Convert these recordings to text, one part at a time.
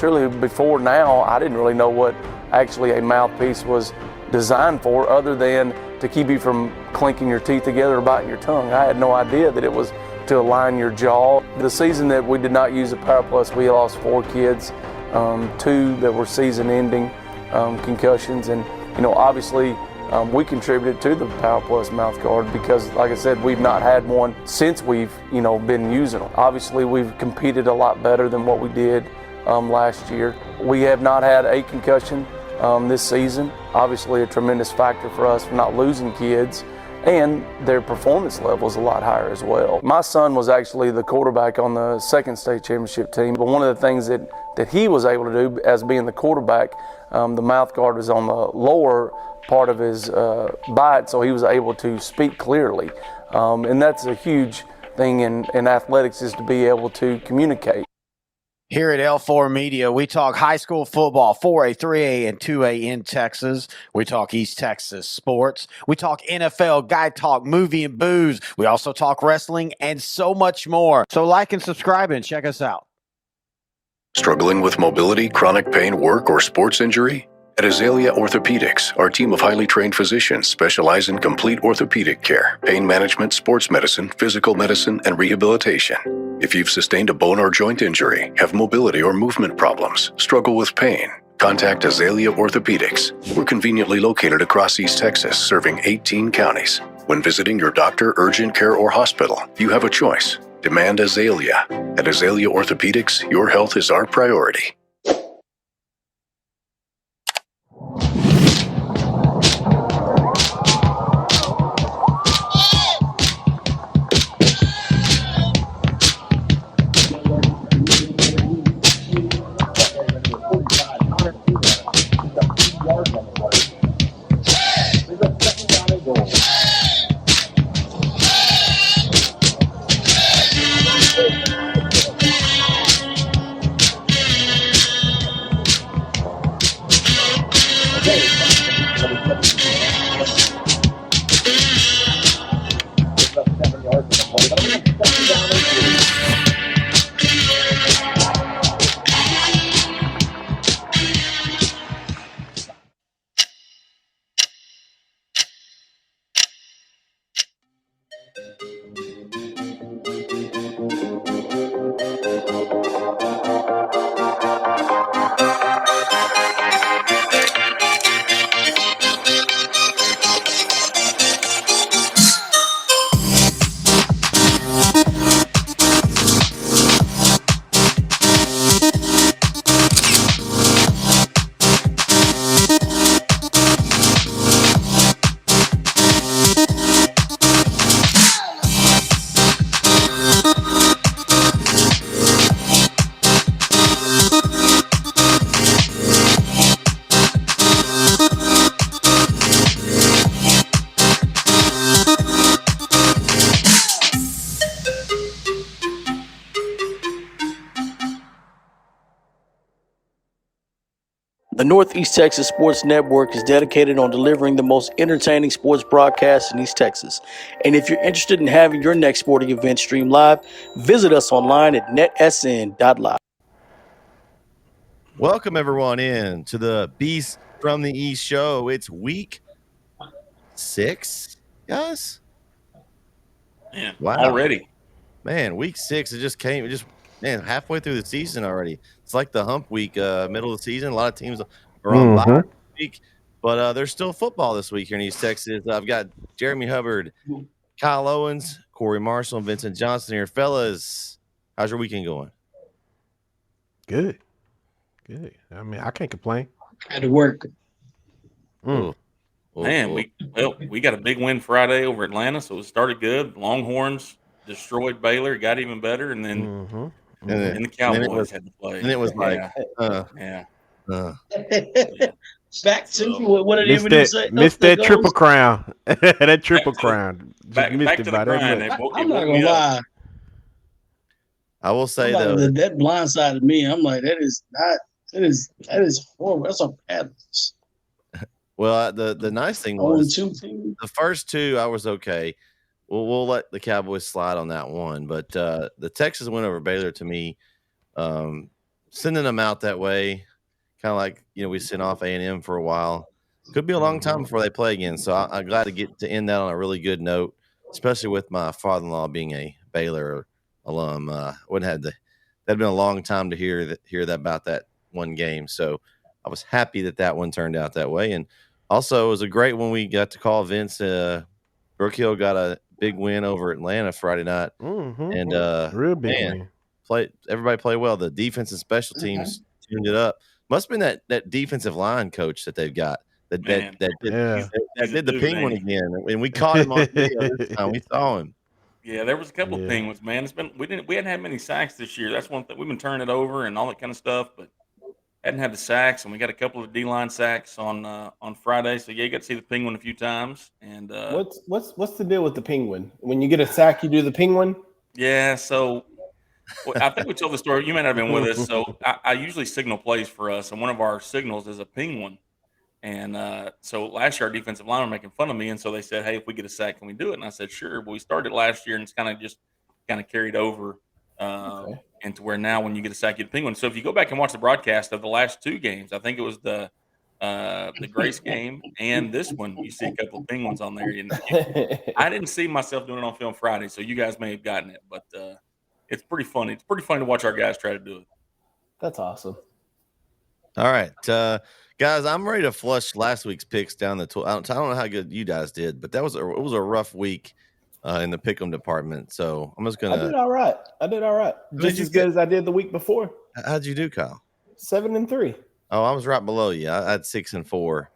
truly, before now, I didn't really know what actually a mouthpiece was designed for, other than to keep you from clinking your teeth together or biting your tongue. I had no idea that it was to align your jaw. The season that we did not use the Power Plus, we lost 4 kids, 2 that were season-ending concussions, and obviously we contributed to the Power Plus mouth guard because, like I said, we've not had one since we've been using them. Obviously, we've competed a lot better than what we did last year. We have not had a concussion this season. Obviously, a tremendous factor for us for not losing kids, and their performance level is a lot higher as well. My son was actually the quarterback on the second state championship team, but one of the things that he was able to do as being the quarterback, the mouth guard was on the lower part of his bite, so he was able to speak clearly. And that's a huge thing in athletics, is to be able to communicate. Here at L4 Media, we talk high school football, 4A, 3A, and 2A in Texas. We talk East Texas sports. We talk NFL, guy talk, movie, and booze. We also talk wrestling and so much more. So like and subscribe and check us out. Struggling with mobility, chronic pain, work, or sports injury? At Azalea Orthopedics, our team of highly trained physicians specialize in complete orthopedic care, pain management, sports medicine, physical medicine, and rehabilitation. If you've sustained a bone or joint injury, have mobility or movement problems, struggle with pain, contact Azalea Orthopedics. We're conveniently located across East Texas, serving 18 counties. When visiting your doctor, urgent care, or hospital, you have a choice. Demand Azalea. At Azalea Orthopedics, your health is our priority. The Northeast Texas Sports Network is dedicated on delivering the most entertaining sports broadcasts in East Texas. And if you're interested in having your next sporting event streamed live, visit us online at netsn.live. Welcome everyone in to the bEast from the East show. It's week 6, guys. Man, wow. Already. Man, week 6, it just came. Halfway through the season already. It's like the hump week, middle of the season. A lot of teams are on bye this week, but there's still football this week here in East Texas. I've got Jeremy Hubbard, Kyle Owens, Corey Marshall, and Vincent Johnson here. Fellas, how's your weekend going? Good. I mean, I can't complain. Had to work. Man, we got a big win Friday over Atlanta, so it started good. Longhorns destroyed Baylor, got even better, and then and the Cowboys had to play. And it was like, Back to what did he say? Missed that goes? triple crown. That triple crown. Back to the grind. I'm not gonna lie. I will say though, that blindsided me. I'm like, that is horrible. That's a pass. Well, the nice thing was the first 2 I was okay. We'll let the Cowboys slide on that one, but the Texas win over Baylor to me sending them out that way, kind of like we sent off A&M for a while. Could be a long time before they play again. So I'm glad to get to end that on a really good note, especially with my father-in-law being a Baylor alum. Wouldn't have that'd been a long time to hear that about that one game. So I was happy that one turned out that way. And also it was a great one. We got to call Vince. Brook Hill got a big win over Atlanta Friday night. And real big win. Everybody played well. The defense and special teams tuned it up. Must have been that defensive line coach that they've got that did the penguin again, and we caught him on video this time. We saw him. Yeah, there was a couple of penguins, man. We hadn't had many sacks this year. That's one thing. We've been turning it over and all that kind of stuff, but hadn't had the sacks. And we got a couple of D-line sacks on Friday. So yeah, you got to see the penguin a few times. And what's the deal with the penguin? When you get a sack, you do the penguin? Yeah. So I think we told the story. You may not have been with us. So I usually signal plays for us, and one of our signals is a penguin. And so last year, our defensive line were making fun of me, and so they said, "Hey, if we get a sack, can we do it?" And I said, "Sure." But we started last year, and it's kind of carried over into where now, when you get a sack, you get a penguin. So if you go back and watch the broadcast of the last two games, I think it was the Grace game and this one, you see a couple of penguins on there. And I didn't see myself doing it on film Friday, so you guys may have gotten it, but it's pretty funny. It's pretty funny to watch our guys try to do it. That's awesome. All right, guys, I'm ready to flush last week's picks down the I don't know how good you guys did, but it was a rough week in the pick'em department. So I'm just gonna. I did all right. Just as good as I did the week before. How'd you do, Kyle? 7-3. Oh, I was right below you. I had 6-4.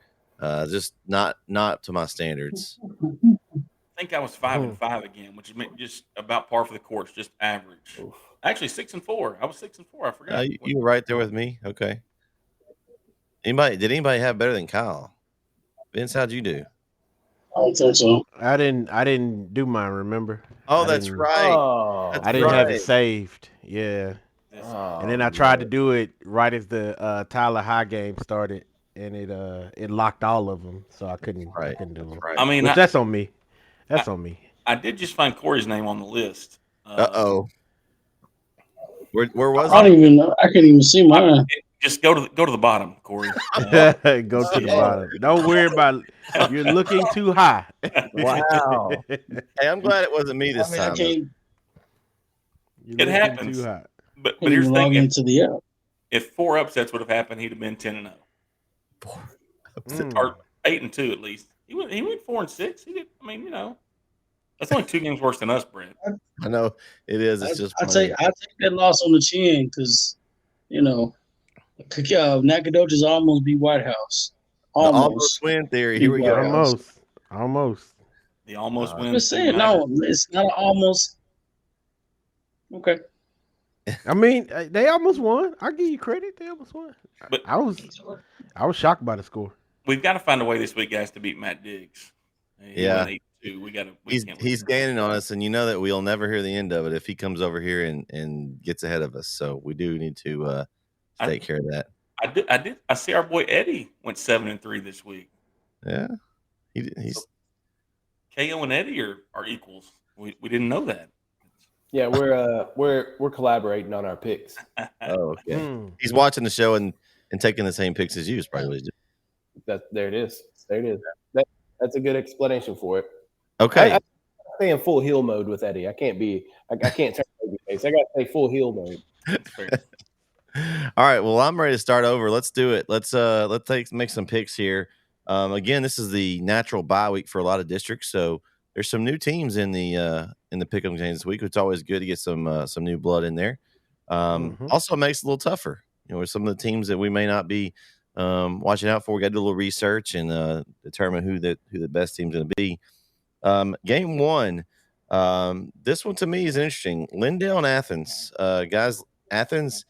Just not to my standards. I think I was 5-5 again, which is just about par for the course, just average. Oof. Actually, 6-4. I was 6-4. I forgot. You were right there with me. Okay. Did anybody have better than Kyle? Vince, how'd you do? I don't think so. I didn't do mine, remember? Oh, that's right. I didn't have it saved. Yeah. And then I tried to do it right as the Tyler High game started, and it locked all of them, so I couldn't do them. Right. I mean, that's on me. That's on me. I did just find Corey's name on the list. Where was I don't even know. I can't even see mine. Just go to the bottom, Corey. Go to the bottom. Don't worry about it. You're looking too high. Wow. Hey, I'm glad it wasn't me this time. It happens. Too high. But here's the thing: into the app. If 4 upsets would have happened, he'd have been 10-0. 4 upsets, or 8-2 at least. He went 4-6. He did. I mean, that's only 2 games worse than us, Brent. I know it is. It's just. I take that loss on the chin because, Nacogdoches almost beat White House. Almost win theory. Here we go. Almost. The almost win. I'm just saying, no, it's not almost. Okay. I mean, they almost won. I'll give you credit. They almost won. But I was shocked by the score. We've got to find a way this week, guys, to beat Matt Diggs. He's gaining on us, and you know that we'll never hear the end of it if he comes over here and gets ahead of us. So we do need to take care of that. I see our boy Eddie went 7-3 this week. Yeah, he's KO and Eddie are equals. We didn't know that. Yeah, we're collaborating on our picks. Oh, okay. He's watching the show and taking the same picks as you. Is probably there it is. That's a good explanation for it. Okay. I stay in full heel mode with Eddie. I can't turn baby face. I got to stay full heel mode. That's fair. All right. Well, I'm ready to start over. Let's do it. Let's make some picks here. Again, this is the natural bye week for a lot of districts, so there's some new teams in the pick'em games this week. It's always good to get some new blood in there. Also makes it a little tougher. With some of the teams that we may not be watching out for, we got to do a little research and determine who the best team's going to be. Game 1, this one to me is interesting. Lindale and Athens, guys. Athens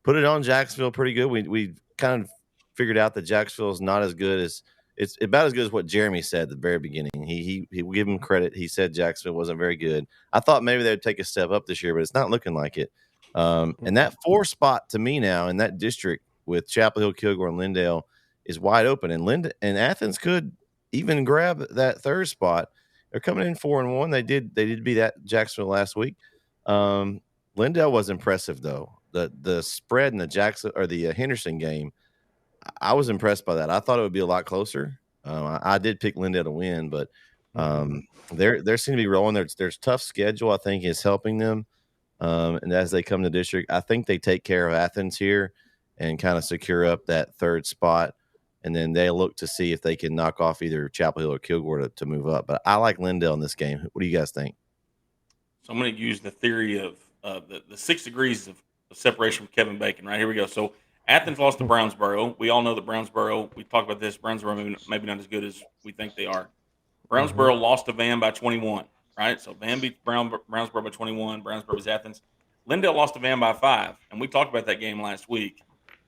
put it on Jacksonville pretty good. We kind of figured out that Jacksonville is not as good as it's about as good as what Jeremy said at the very beginning. He will give him credit. He said Jacksonville wasn't very good. I thought maybe they would take a step up this year, but it's not looking like it. And that 4 spot to me now in that district with Chapel Hill, Kilgore, and Lindale is wide open. And Athens could even grab that 3rd spot. They're coming in 4-1. They did beat that Jacksonville last week. Lindale was impressive though. the spread in the Jackson or the Henderson game, I was impressed by that. I thought it would be a lot closer. I did pick Lindale to win, but they seem to be rolling. There's tough schedule. I think is helping them. And as they come to district, I think they take care of Athens here and kind of secure up that third spot. And then they look to see if they can knock off either Chapel Hill or Kilgore to move up. But I like Lindale in this game. What do you guys think? So I'm going to use the theory of the 6 degrees of separation from Kevin Bacon. Right, here we go. So Athens lost to Brownsboro. We all know that Brownsboro, we talked about this, Brownsboro maybe not as good as we think they are. Brownsboro lost to Van by 21, right? So Van beat Brownsboro by 21. Brownsboro was Athens. Lindale lost to Van by 5, and we talked about that game last week.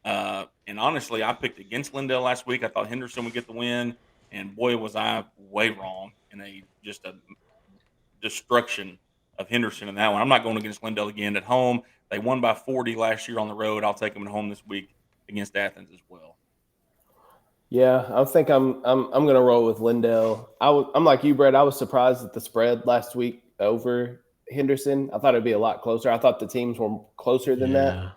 And honestly, I picked against Lindale last week. I thought Henderson would get the win, and boy, was I way wrong in a destruction of Henderson in that one. I'm not going against Lindale again at home. They won by 40 last year on the road. I'll take them at home this week against Athens as well. Yeah, I think I'm going to roll with Lindale. I'm like you, Brett. I was surprised at the spread last week over Henderson. I thought it'd be a lot closer. I thought the teams were closer than that.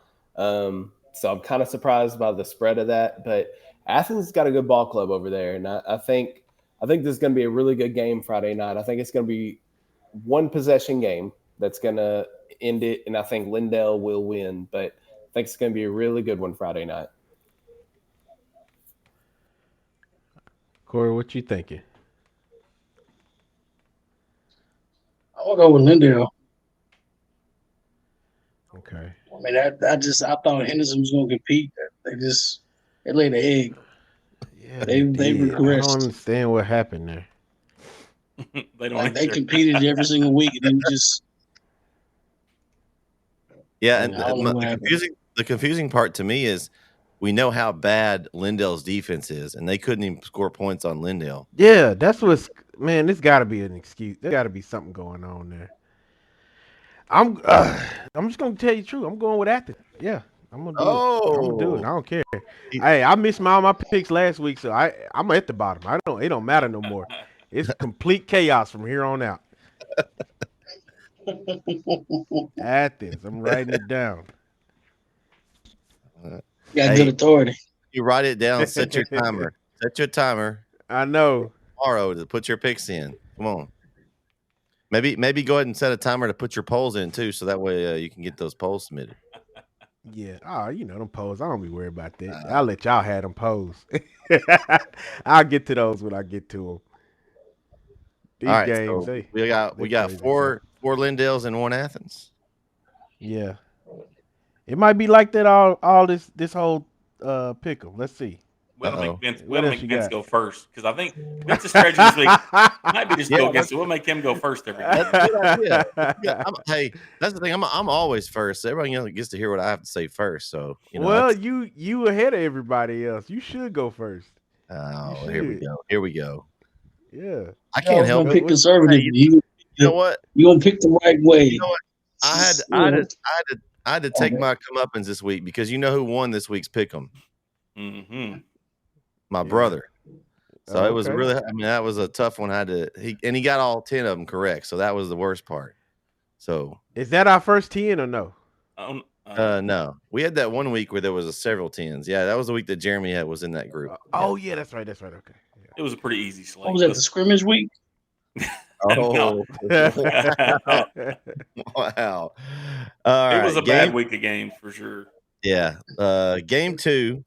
So I'm kind of surprised by the spread of that. But Athens got a good ball club over there, and I think this is going to be a really good game Friday night. I think it's going to be one possession game that's going to end it, and I think Lindale will win. But I think it's going to be a really good one Friday night. Corey, what you thinking? I'll go with Lindale. Okay. I mean, I thought Henderson was going to compete. They laid an egg. Yeah, they regressed. I don't understand what happened there. They competed every single week, and then just and the confusing part to me is we know how bad Lindale's defense is, and they couldn't even score points on Lindale. Yeah, that's what's man. There's got to be an excuse. There got to be something going on there. I'm just gonna tell you the truth. I'm going with Athens. Yeah, I'm gonna do it. I'm gonna do it. I don't care. Hey, I missed all my picks last week, so I'm at the bottom. It don't matter no more. It's complete chaos from here on out. Athens. I'm writing it down. Got good authority. You write it down. Set your timer. Set your timer. I know. Tomorrow to put your picks in. Come on. Maybe go ahead and set a timer to put your polls in too, so that way you can get those polls submitted. Yeah. Oh, them polls. I don't be worried about that. I'll let y'all have them polls. I'll get to those when I get to them. These all right, games, so we got four Lindales and 1 Athens. Yeah. It might be like that all this whole pick 'em. Let's see. We have to make Vince go first, because I think Vince's strategy this week might be just go against it. We'll make him go first every game. That's a good idea. Hey, that's the thing. I'm always first. Everybody else gets to hear what I have to say first. So you ahead of everybody else. You should go first. Oh, here we go. Yeah, I can't help it. Pick conservative. You know what? You gonna pick the right way. You know what? I had to take my comeuppance this week, because you know who won this week's pick'em? Mm-hmm. My brother. So it was really. I mean, that was a tough one. He got all 10 of them correct. So that was the worst part. So is that our first 10 or no? No, we had that one week where there was several 10s. Yeah, that was the week that Jeremy was in that group. Yeah, that's right. Okay. Yeah. It was a pretty easy slate. What was that, the scrimmage week? Oh, wow. All right. It was a bad week of games for sure. Yeah. Game 2,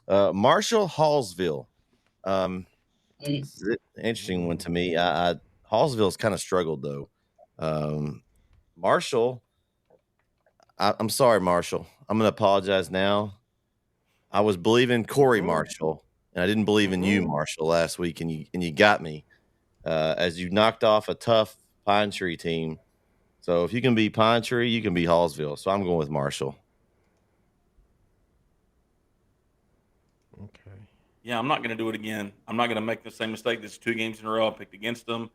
Marshall Hallsville. It's an interesting one to me. Hallsville's kind of struggled though. Marshall, I'm sorry, Marshall. I'm going to apologize now. I was believing Corey Marshall, and I didn't believe in you, Marshall, last week, and you got me as you knocked off a tough Pine Tree team. So if you can be Pine Tree, you can be Hallsville. So I'm going with Marshall. Okay. Yeah, I'm not going to do it again. I'm not going to make the same mistake. This is 2 games in a row I picked against them.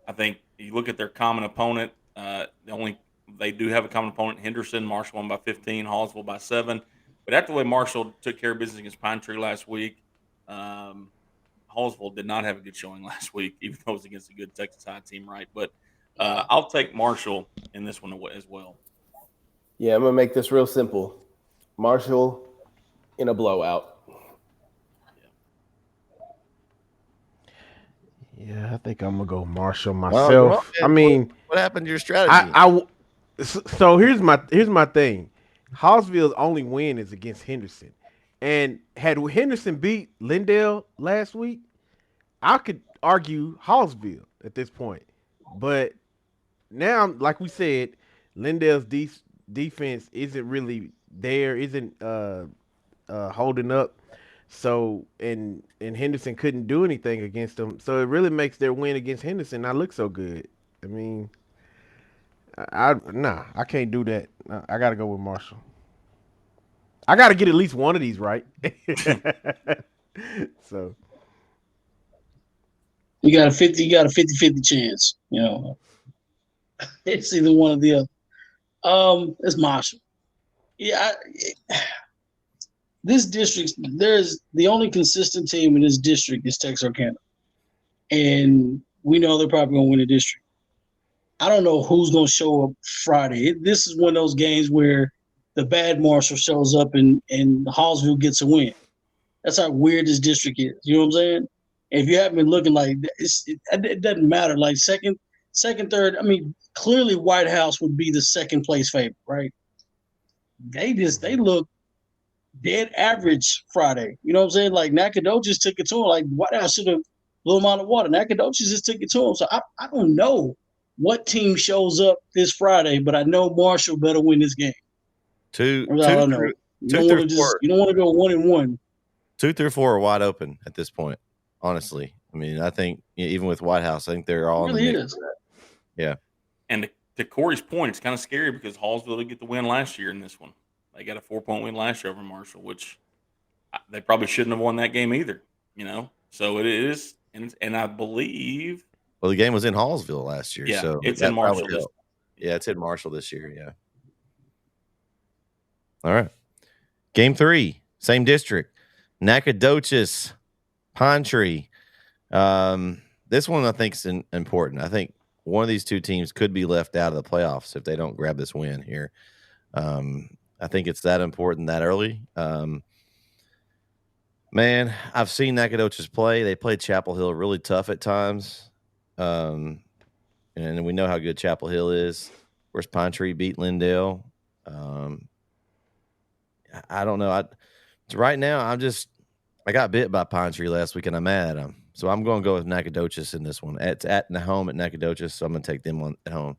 I think you look at their common opponent. They do have a common opponent. Henderson, Marshall won by 15, Hallsville by 7. But after the way Marshall took care of business against Pine Tree last week, Hallsville did not have a good showing last week, even though it was against a good Texas High team, right? But I'll take Marshall in this one as well. Yeah, I'm gonna make this real simple. Marshall in a blowout. Yeah, I think I'm gonna go Marshall Well, come on, myself. I man. mean, What happened to your strategy? So here's my thing. Hallsville's only win is against Henderson, and had Henderson beat Lindale last week, I could argue Hallsville at this point. But now, like we said, Lindale's defense isn't really there, isn't holding up. So and Henderson couldn't do anything against them. So it really makes their win against Henderson not look so good. I mean, I can't do that. I got to go with Marshall. I got to get at least one of these right. So You got a 50-50 chance. It's either one or the other. It's Marshall. Yeah, this district, there's the only consistent team in this district is Texarkana, and we know they're probably gonna win the district. I don't know who's gonna show up Friday. This is one of those games where the bad Marshall shows up and Hallsville gets a win. That's how weird this district is. You know what I'm saying? And if you haven't been looking like it doesn't matter. Like second, third. I mean, clearly White House would be the second place favorite, right? They look dead average Friday. You know what I'm saying? Like Nacogdoches took it to him. Like White House should have blew him out of water. Nacogdoches just took it to him. So I don't know what team shows up this Friday, but I know Marshall better win this game. Two You don't want to go 1-1. 2 through 4 are wide open at this point. Honestly, I mean, I think even with White House, I think they're all it in the really mix. is. Yeah. And to Corey's point, it's kind of scary because Hallsville did get the win last year in this one. They got a 4-point win last year over Marshall, which they probably shouldn't have won that game either. So it is, and I believe. Well, the game was in Hallsville last year, Yeah, so it's in Marshall. Yeah, it's in Marshall this year. Yeah. All right. Game 3, same district, Nacogdoches, Pine Tree. This one I think is important. I think one of these two teams could be left out of the playoffs if they don't grab this win here. I think it's that important that early. Man, I've seen Nacogdoches play. They played Chapel Hill really tough at times. And we know how good Chapel Hill is. Of course, Pine Tree beat Lindale. I don't know. Right now, I got bit by Pine Tree last week, and I'm mad at them. So I'm going to go with Nacogdoches in this one. It's at the home at Nacogdoches, so I'm going to take them at home.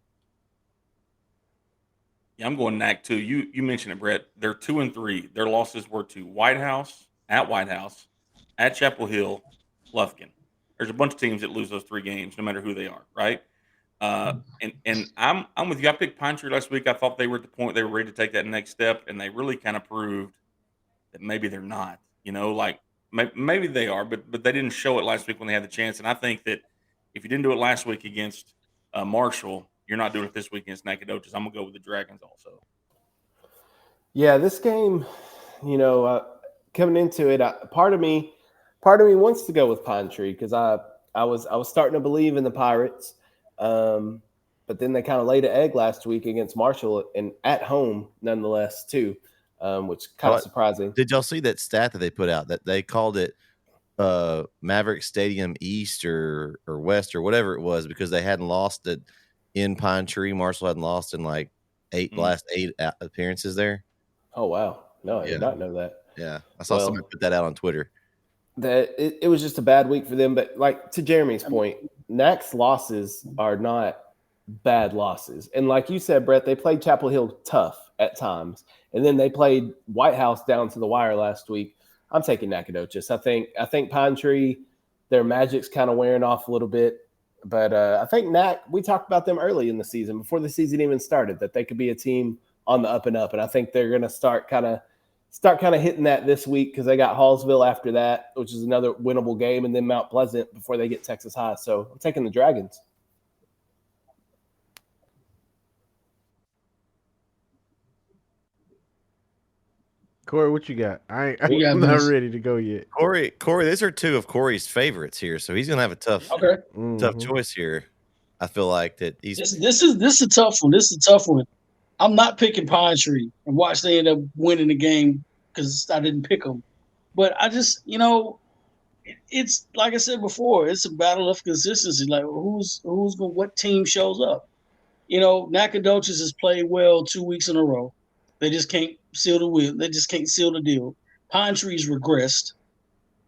Yeah, I'm going Nac too. You mentioned it, Brett. They're 2-3. Their losses were to White House, at Chapel Hill, Lufkin. There's a bunch of teams that lose those 3 games, no matter who they are, right? And I'm with you. I picked Pine Tree last week. I thought they were at the point they were ready to take that next step, and they really kind of proved that maybe they're not. Like maybe they are, but they didn't show it last week when they had the chance. And I think that if you didn't do it last week against Marshall, you're not doing it this week against Nacogdoches. I'm gonna go with the Dragons also. Yeah, this game, coming into it, part of me wants to go with Pine Tree because I was starting to believe in the Pirates, but then they kind of laid an egg last week against Marshall and at home nonetheless too, which kind of surprising. Did y'all see that stat that they put out that they called it Maverick Stadium East or West or whatever it was because they hadn't lost it in Pine Tree? Marshall hadn't lost in like last 8 appearances there. Oh wow! No, I did not know that. Yeah, I saw somebody put that out on Twitter. That it was just a bad week for them. But like to Jeremy's point, Nac's losses are not bad losses. And like you said, Brett, they played Chapel Hill tough at times, and then they played White House down to the wire last week. I'm taking Nacogdoches. I think Pine Tree, their magic's kind of wearing off a little bit. But I think Nac, we talked about them early in the season, before the season even started, that they could be a team on the up and up. And I think they're going to start kind of hitting that this week because they got Hallsville after that, which is another winnable game, and then Mount Pleasant before they get Texas High. So I'm taking the Dragons. Corey, what you got? I'm not ready to go yet. Corey, these are 2 of Corey's favorites here, so he's gonna have a tough choice here. I feel like that he's this is a tough one. This is a tough one. I'm not picking Pine Tree, and watch they end up winning the game because I didn't pick them. But I just, it's like I said before, it's a battle of consistency. Like who's going, what team shows up? Nacogdoches has played well 2 weeks in a row. They just can't seal the wheel. They just can't seal the deal. Pine Tree's regressed.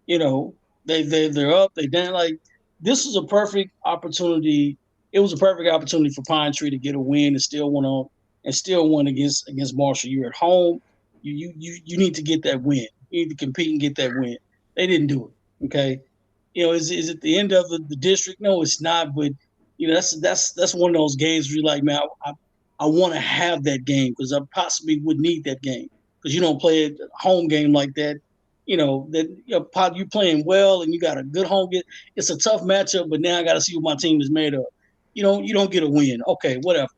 They're up. They down. Like this was a perfect opportunity. It was a perfect opportunity for Pine Tree to get a win and still won against Marshall. You're at home. You need to get that win. You need to compete and get that win. They didn't do it. Okay. Is it the end of the district? No, it's not. But that's one of those games where you're like, man, I want to have that game because I possibly would need that game because you don't play a home game like that. You playing well and you got a good home game. It's a tough matchup, but now I got to see what my team is made of. You don't get a win. Okay, whatever.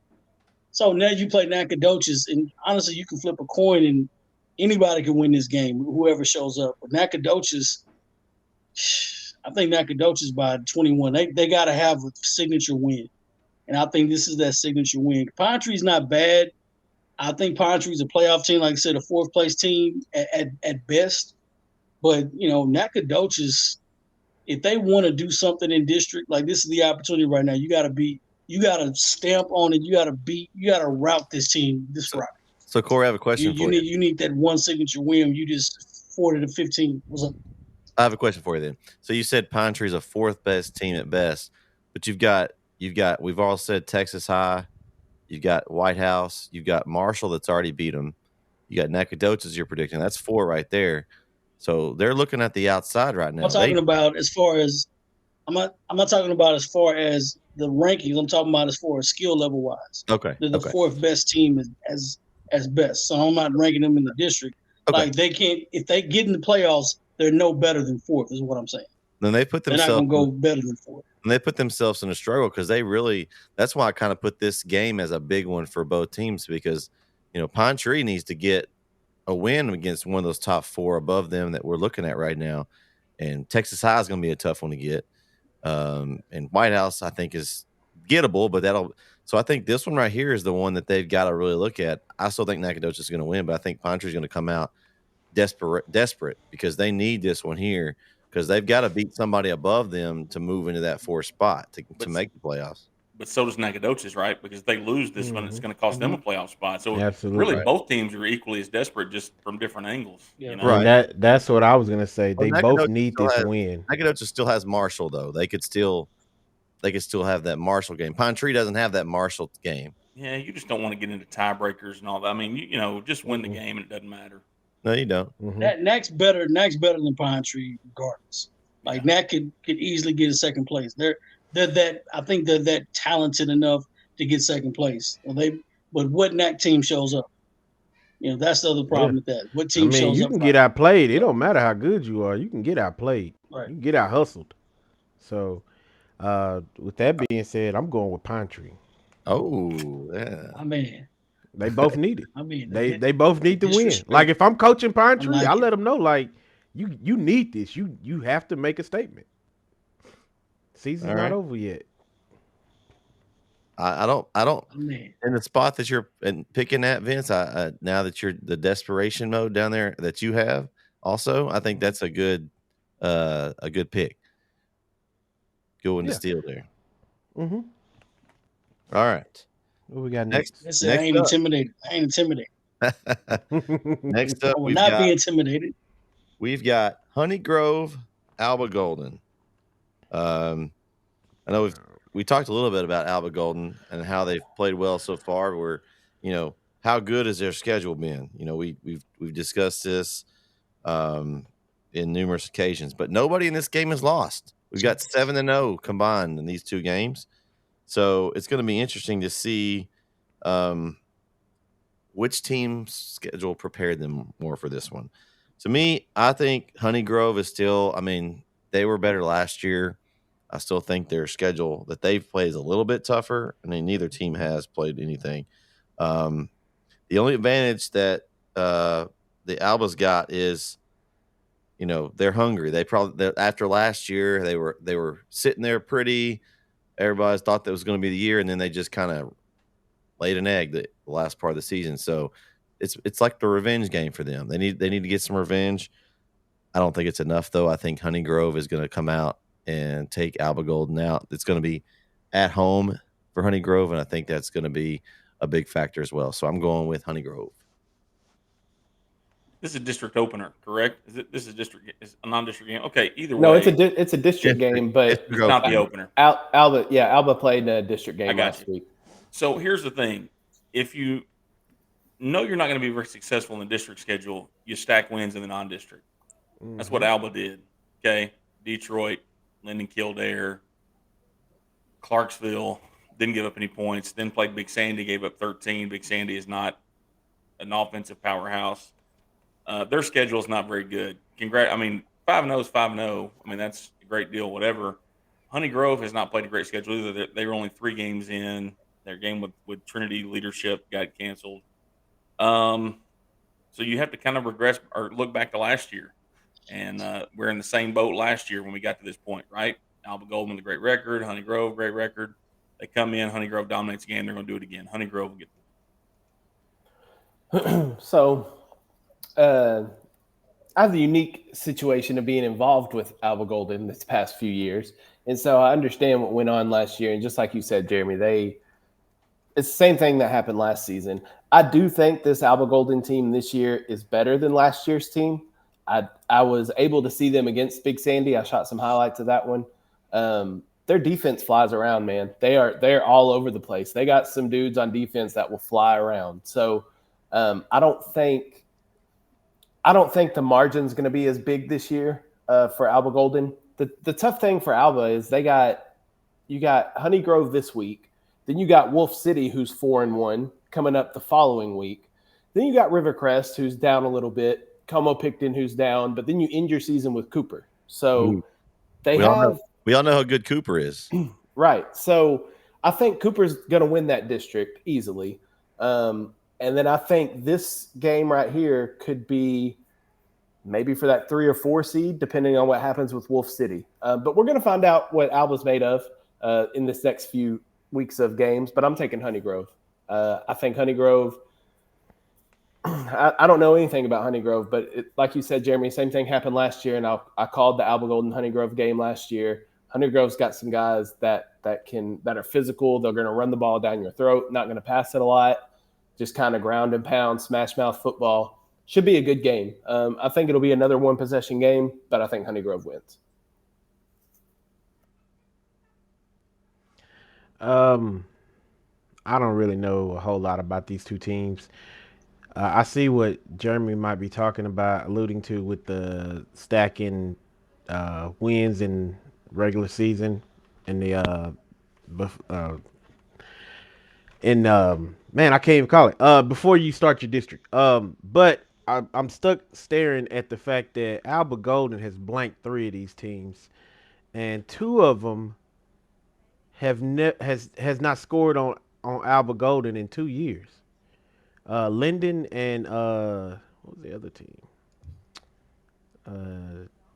So now you play Nacogdoches, and honestly, you can flip a coin and anybody can win this game, whoever shows up. But Nacogdoches, I think Nacogdoches by 21, they got to have a signature win. And I think this is that signature win. Pine Tree's not bad. I think Pine Tree's a playoff team, like I said, a fourth place team at best. But, Nacogdoches, if they want to do something in district, like this is the opportunity right now. You got to stamp on it. You got to route this team this Friday. So, Corey, I have a question for you. You need that one signature win. You just 40 to 15. What's up? I have a question for you then. So you said Pine Tree's a fourth best team at best, but you've got we've all said Texas High, you've got White House, you've got Marshall that's already beat them, you got Nacogdoches you're predicting. That's 4 right there. So they're looking at the outside right now. I'm talking about as far as I'm not talking about as far as the rankings. I'm talking about as far as skill level wise. Okay. They're the fourth best team as best. So I'm not ranking them in the district. Okay. Like they can't, if they get in the playoffs, they're no better than fourth, is what I'm saying. Then they put themselves. They're not going to go better than fourth. And they put themselves in a struggle because that's why I kind of put this game as a big one for both teams because, Pine Tree needs to get a win against one of those top 4 above them that we're looking at right now. And Texas High is going to be a tough one to get. And White House, I think, is gettable, but so I think this one right here is the one that they've got to really look at. I still think Nacogdoches is going to win, but I think Pine Tree is going to come out desperate because they need this one here because they've got to beat somebody above them to move into that 4th spot to make the playoffs. But so does Nacogdoches, right? Because if they lose this one, it's going to cost them a playoff spot. So absolutely, really, both teams are equally as desperate, just from different angles. Yeah. Right. That's what I was going to say. They both need this win. Nacogdoches still has Marshall though. They could still have that Marshall game. Pine Tree doesn't have that Marshall game. Yeah, you just don't want to get into tiebreakers and all that. I mean, just win the game and it doesn't matter. No, you don't. Nack's better than Pine Tree regardless. Like Nack could easily get a second place. I think they're that talented enough to get second place. But what Nack team shows up? That's the other problem with that. What team shows up? You can get outplayed. It don't matter how good you are. You can get outplayed. Right. You can get out hustled. So, with that being said, I'm going with Pine Tree. Oh, yeah. I mean, they both need it. I mean, they both need to win. Like if I'm coaching Pine Tree, I let them know like you need this. You have to make a statement. Season's not over yet. I don't. In the spot that you're picking at, Vince. Now that you're the desperation mode down there that you have, also, I think that's a good pick. Going to steal there. Mm-hmm. All right. What we got next? I ain't intimidated. Next up, I will not be intimidated. We've got Honey Grove, Alba Golden. I know we talked a little bit about Alba Golden and how they've played well so far. Where how good has their schedule been? We've discussed this in numerous occasions, but nobody in this game has lost. We've got 7-0 combined in these 2 games, so it's going to be interesting to see which team's schedule prepared them more for this one. To me, I think Honey Grove is still. I mean, they were better last year. I still think their schedule that they've played is a little bit tougher. I mean, neither team has played anything. The only advantage that the Alba's got is, they're hungry. They probably after last year they were sitting there pretty. Everybody thought that was going to be the year, and then they just kind of laid an egg the last part of the season. So it's like the revenge game for them. They need to get some revenge. I don't think it's enough, though. I think Honey Grove is going to come out and take Alba Golden out. It's going to be at home for Honey Grove, and I think that's going to be a big factor as well. So I'm going with Honey Grove. This is a district opener, correct? This is district? Is a non-district game? Okay, either way. No, it's a district game, but it's not the opener. Alba played in a district game last week. So here's the thing: if you know you're not going to be very successful in the district schedule, you stack wins in the non-district. Mm-hmm. That's what Alba did. Okay, Detroit, Linden, Kildare, Clarksville didn't give up any points. Then played Big Sandy, gave up 13. Big Sandy is not an offensive powerhouse. Their schedule is not very good. 5-0 is 5-0. I mean, that's a great deal, whatever. Honey Grove has not played a great schedule either. They were only 3 games in. Their game with Trinity Leadership got canceled. So you have to kind of regress or look back to last year. And we're in the same boat last year when we got to this point, right? Alba Golden, the great record. Honey Grove, great record. They come in. Honey Grove dominates the game. They're going to do it again. Honey Grove will get So I have the unique situation of being involved with Alba Golden this past few years. And so I understand what went on last year. And just like you said, Jeremy, it's the same thing that happened last season. I do think this Alba Golden team this year is better than last year's team. I was able to see them against Big Sandy. I shot some highlights of that one. Their defense flies around, man. They're all over the place. They got some dudes on defense that will fly around. So I don't think the margin's going to be as big this year for Alba Golden. The tough thing for Alba is you got Honey Grove this week. Then you got Wolf City, who's 4-1, coming up the following week. Then you got Rivercrest, who's down a little bit. Como Picton, who's down. But then you end your season with Cooper. So we all know how good Cooper is. Right. So I think Cooper's going to win that district easily. And then I think this game right here could be maybe for that 3 or 4 seed, depending on what happens with Wolf City. But we're going to find out what Alba's made of in this next few weeks of games. But I'm taking Honey Grove. I think Honey Grove – I don't know anything about Honey Grove, but like you said, Jeremy, same thing happened last year, and I called the Alba Golden Honey Grove game last year. Honey Grove's got some guys that are physical. They're going to run the ball down your throat, not going to pass it a lot, just kind of ground and pound, smash mouth football. Should be a good game. I think it'll be another 1-possession game, but I think Honey Grove wins. I don't really know a whole lot about these two teams. I see what Jeremy might be talking about, alluding to with the stacking wins in regular season and man, I can't even call it before you start your district. But I'm stuck staring at the fact that Alba Golden has blanked 3 of these teams, and 2 of them has not scored on Alba Golden in 2 years. Linden and what was the other team?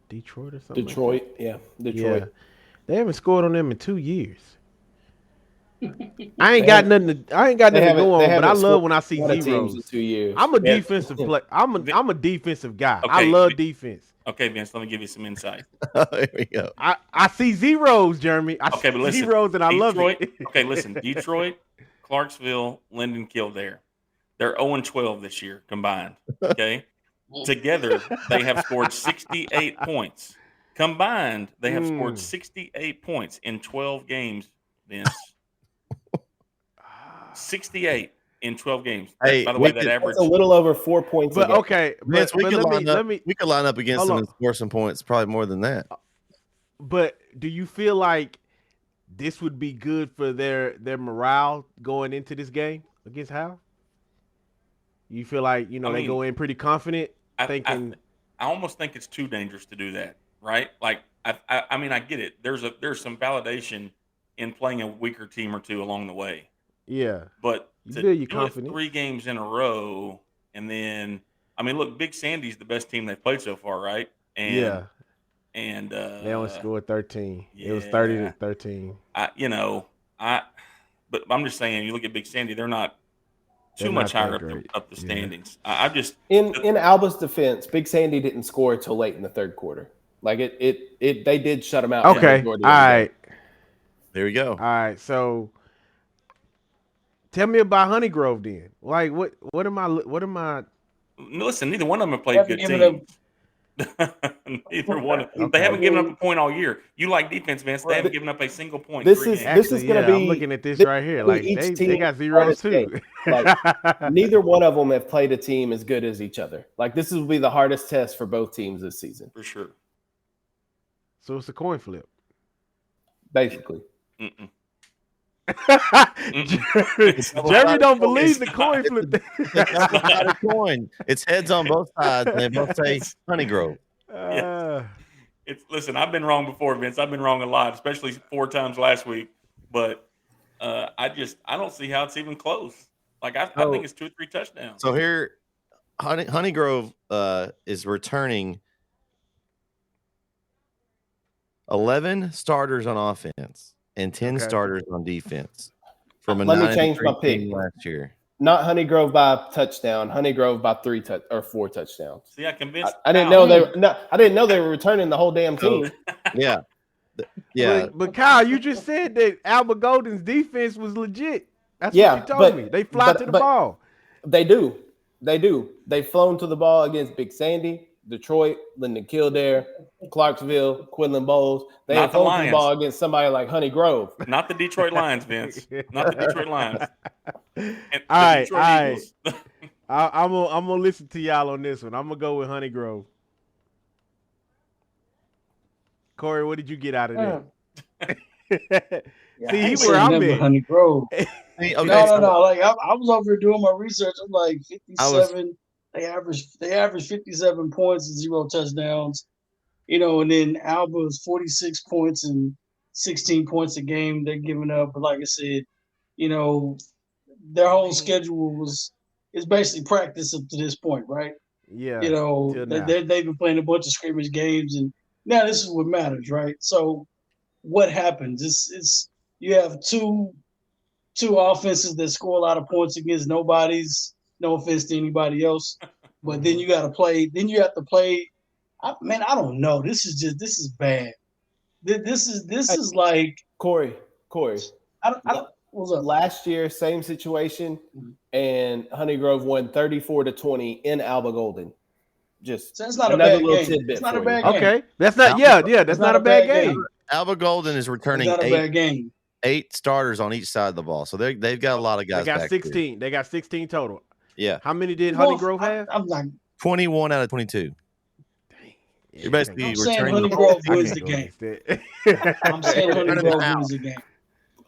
Detroit or something. Detroit. Yeah. They haven't scored on them in 2 years. I ain't got nothing to go on, but I love when I see zeros. In 2 years. I'm a defensive player. I'm a defensive guy. Okay, I love defense. Okay, Vince, let me give you some insight. Here we go. I see zeros, Jeremy. But listen, zeros, and I love it. Okay, listen, Detroit, Clarksville, Linden, Kildare. They're 0-12 this year combined. Okay, together they have scored 68 points. Combined, they have scored 68 points in 12 games. Vince, 68 in 12 games. Hey, by the way, that average a little over 4 points. But okay, Vince, we could line up against them and score some points. Probably more than that. But do you feel like this would be good for their morale going into this game against Hal? You feel like they go in pretty confident, thinking. I almost think it's too dangerous to do that, right? Like I get it. There's some validation in playing a weaker team or 2 along the way. Yeah, but to do it 3 games in a row, and then look, Big Sandy's the best team they've played so far, right? And they only scored 13. Yeah, it was 30-13. But I'm just saying, you look at Big Sandy, they're not too much higher up the standings. I just in Alba's defense, Big Sandy didn't score until late in the third quarter. Like they did shut him out. Okay, all right. There we go. All right, so tell me about Honeygrove then. Like what am I? Listen, neither one of them have played good teams. Neither one. Okay. They haven't given up a point all year. You like defense, Vince? They haven't given up a single point. This is going to be. I'm looking at this right here. Like they got 0 too. Like neither one of them have played a team as good as each other. Like this will be the hardest test for both teams this season, for sure. So it's a coin flip, basically. Jeremy don't believe the coin flip. It's not a coin. It's heads on both sides, and they both say Honeygrove. Listen, I've been wrong before, Vince. I've been wrong a lot, especially 4 times last week. But I don't see how it's even close. Like I think it's 2 or 3 touchdowns. So here, Honeygrove is returning 11 starters on offense and 10 starters on defense from a Let me change my pick last year. Not Honeygrove by a touchdown. Honeygrove by 4 touchdowns. See, I convinced. I didn't know they were. No, I didn't know they were returning the whole damn team. Yeah, yeah. But Kyle, you just said that Alba Golden's defense was legit. That's what you told me. They fly to the ball. They do. They've flown to the ball against Big Sandy, Detroit, Linden Kildare, Clarksville, Quinlan Bowles. They have flown to the ball against somebody like Honey Grove. Not the Detroit Lions, Vince. Not the Detroit Lions. All right. I'm gonna listen to y'all on this one. I'm gonna go with Honey Grove. Corey, what did you get out of that? See, he where I'm at. Honey Grove. No. Like I was over here doing my research. I'm like 57. They average 57 points and 0 touchdowns. And then Alba is 46 points and 16 points a game they're giving up. But like I said, their whole schedule is basically practice up to this point, right? Yeah. They've been playing a bunch of scrimmage games, and now this is what matters, right? So what happens? It's you have two offenses that score a lot of points against nobody's. No offense to anybody else, but then you got to play. Then you have to play. I don't know. This is bad. This is like Corey. What's up? Last year, same situation, and Honeygrove won 34-20 in Alba Golden. So that's not a bad game. It's not a bad game. Okay, that's not. That's not a bad game. Alba Golden is returning bad game. 8 starters on each side of the ball, so they've got a lot of guys. They got 16. They got 16 total. Yeah. How many did Honeygrove have? I'm like 21 out of 22. You're basically I'm saying Honeygrove wins the game. I'm saying Honeygrove wins the game.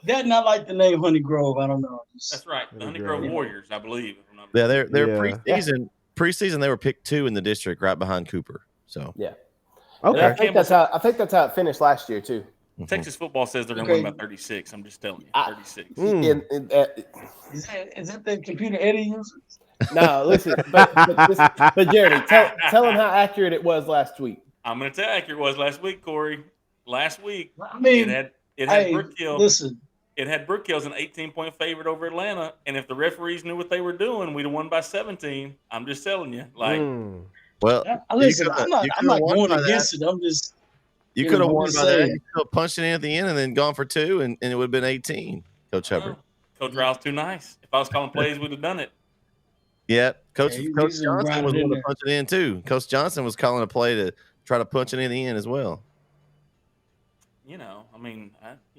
That's not like the name Honeygrove. I don't know. That's right. The Honeygrove Warriors, I believe. Yeah, they're preseason. They were picked 2 in the district, right behind Cooper. So yeah. Okay. I think that's how it finished last year too. Texas football says they're going to win by 36. I'm just telling you, 36. Is that the computer Eddie uses? No, listen, but Jeremy, tell him how accurate it was last week. I'm going to tell you how accurate it was last week, Corey. Last week, it had Brookkill. Listen, it had Brookkill as an 18-point favorite over Atlanta, and if the referees knew what they were doing, we'd have won by 17. I'm just telling you, well, listen, I'm not going against it. I'm just. You could have won by that. You could have punched it in at the end and then gone for 2, and it would have been 18. Coach Hubbard. Coach Ryle's too nice. If I was calling plays, we'd have done it. Yeah, Coach Johnson was going to punch it in too. Coach Johnson was calling a play to try to punch it in the end as well.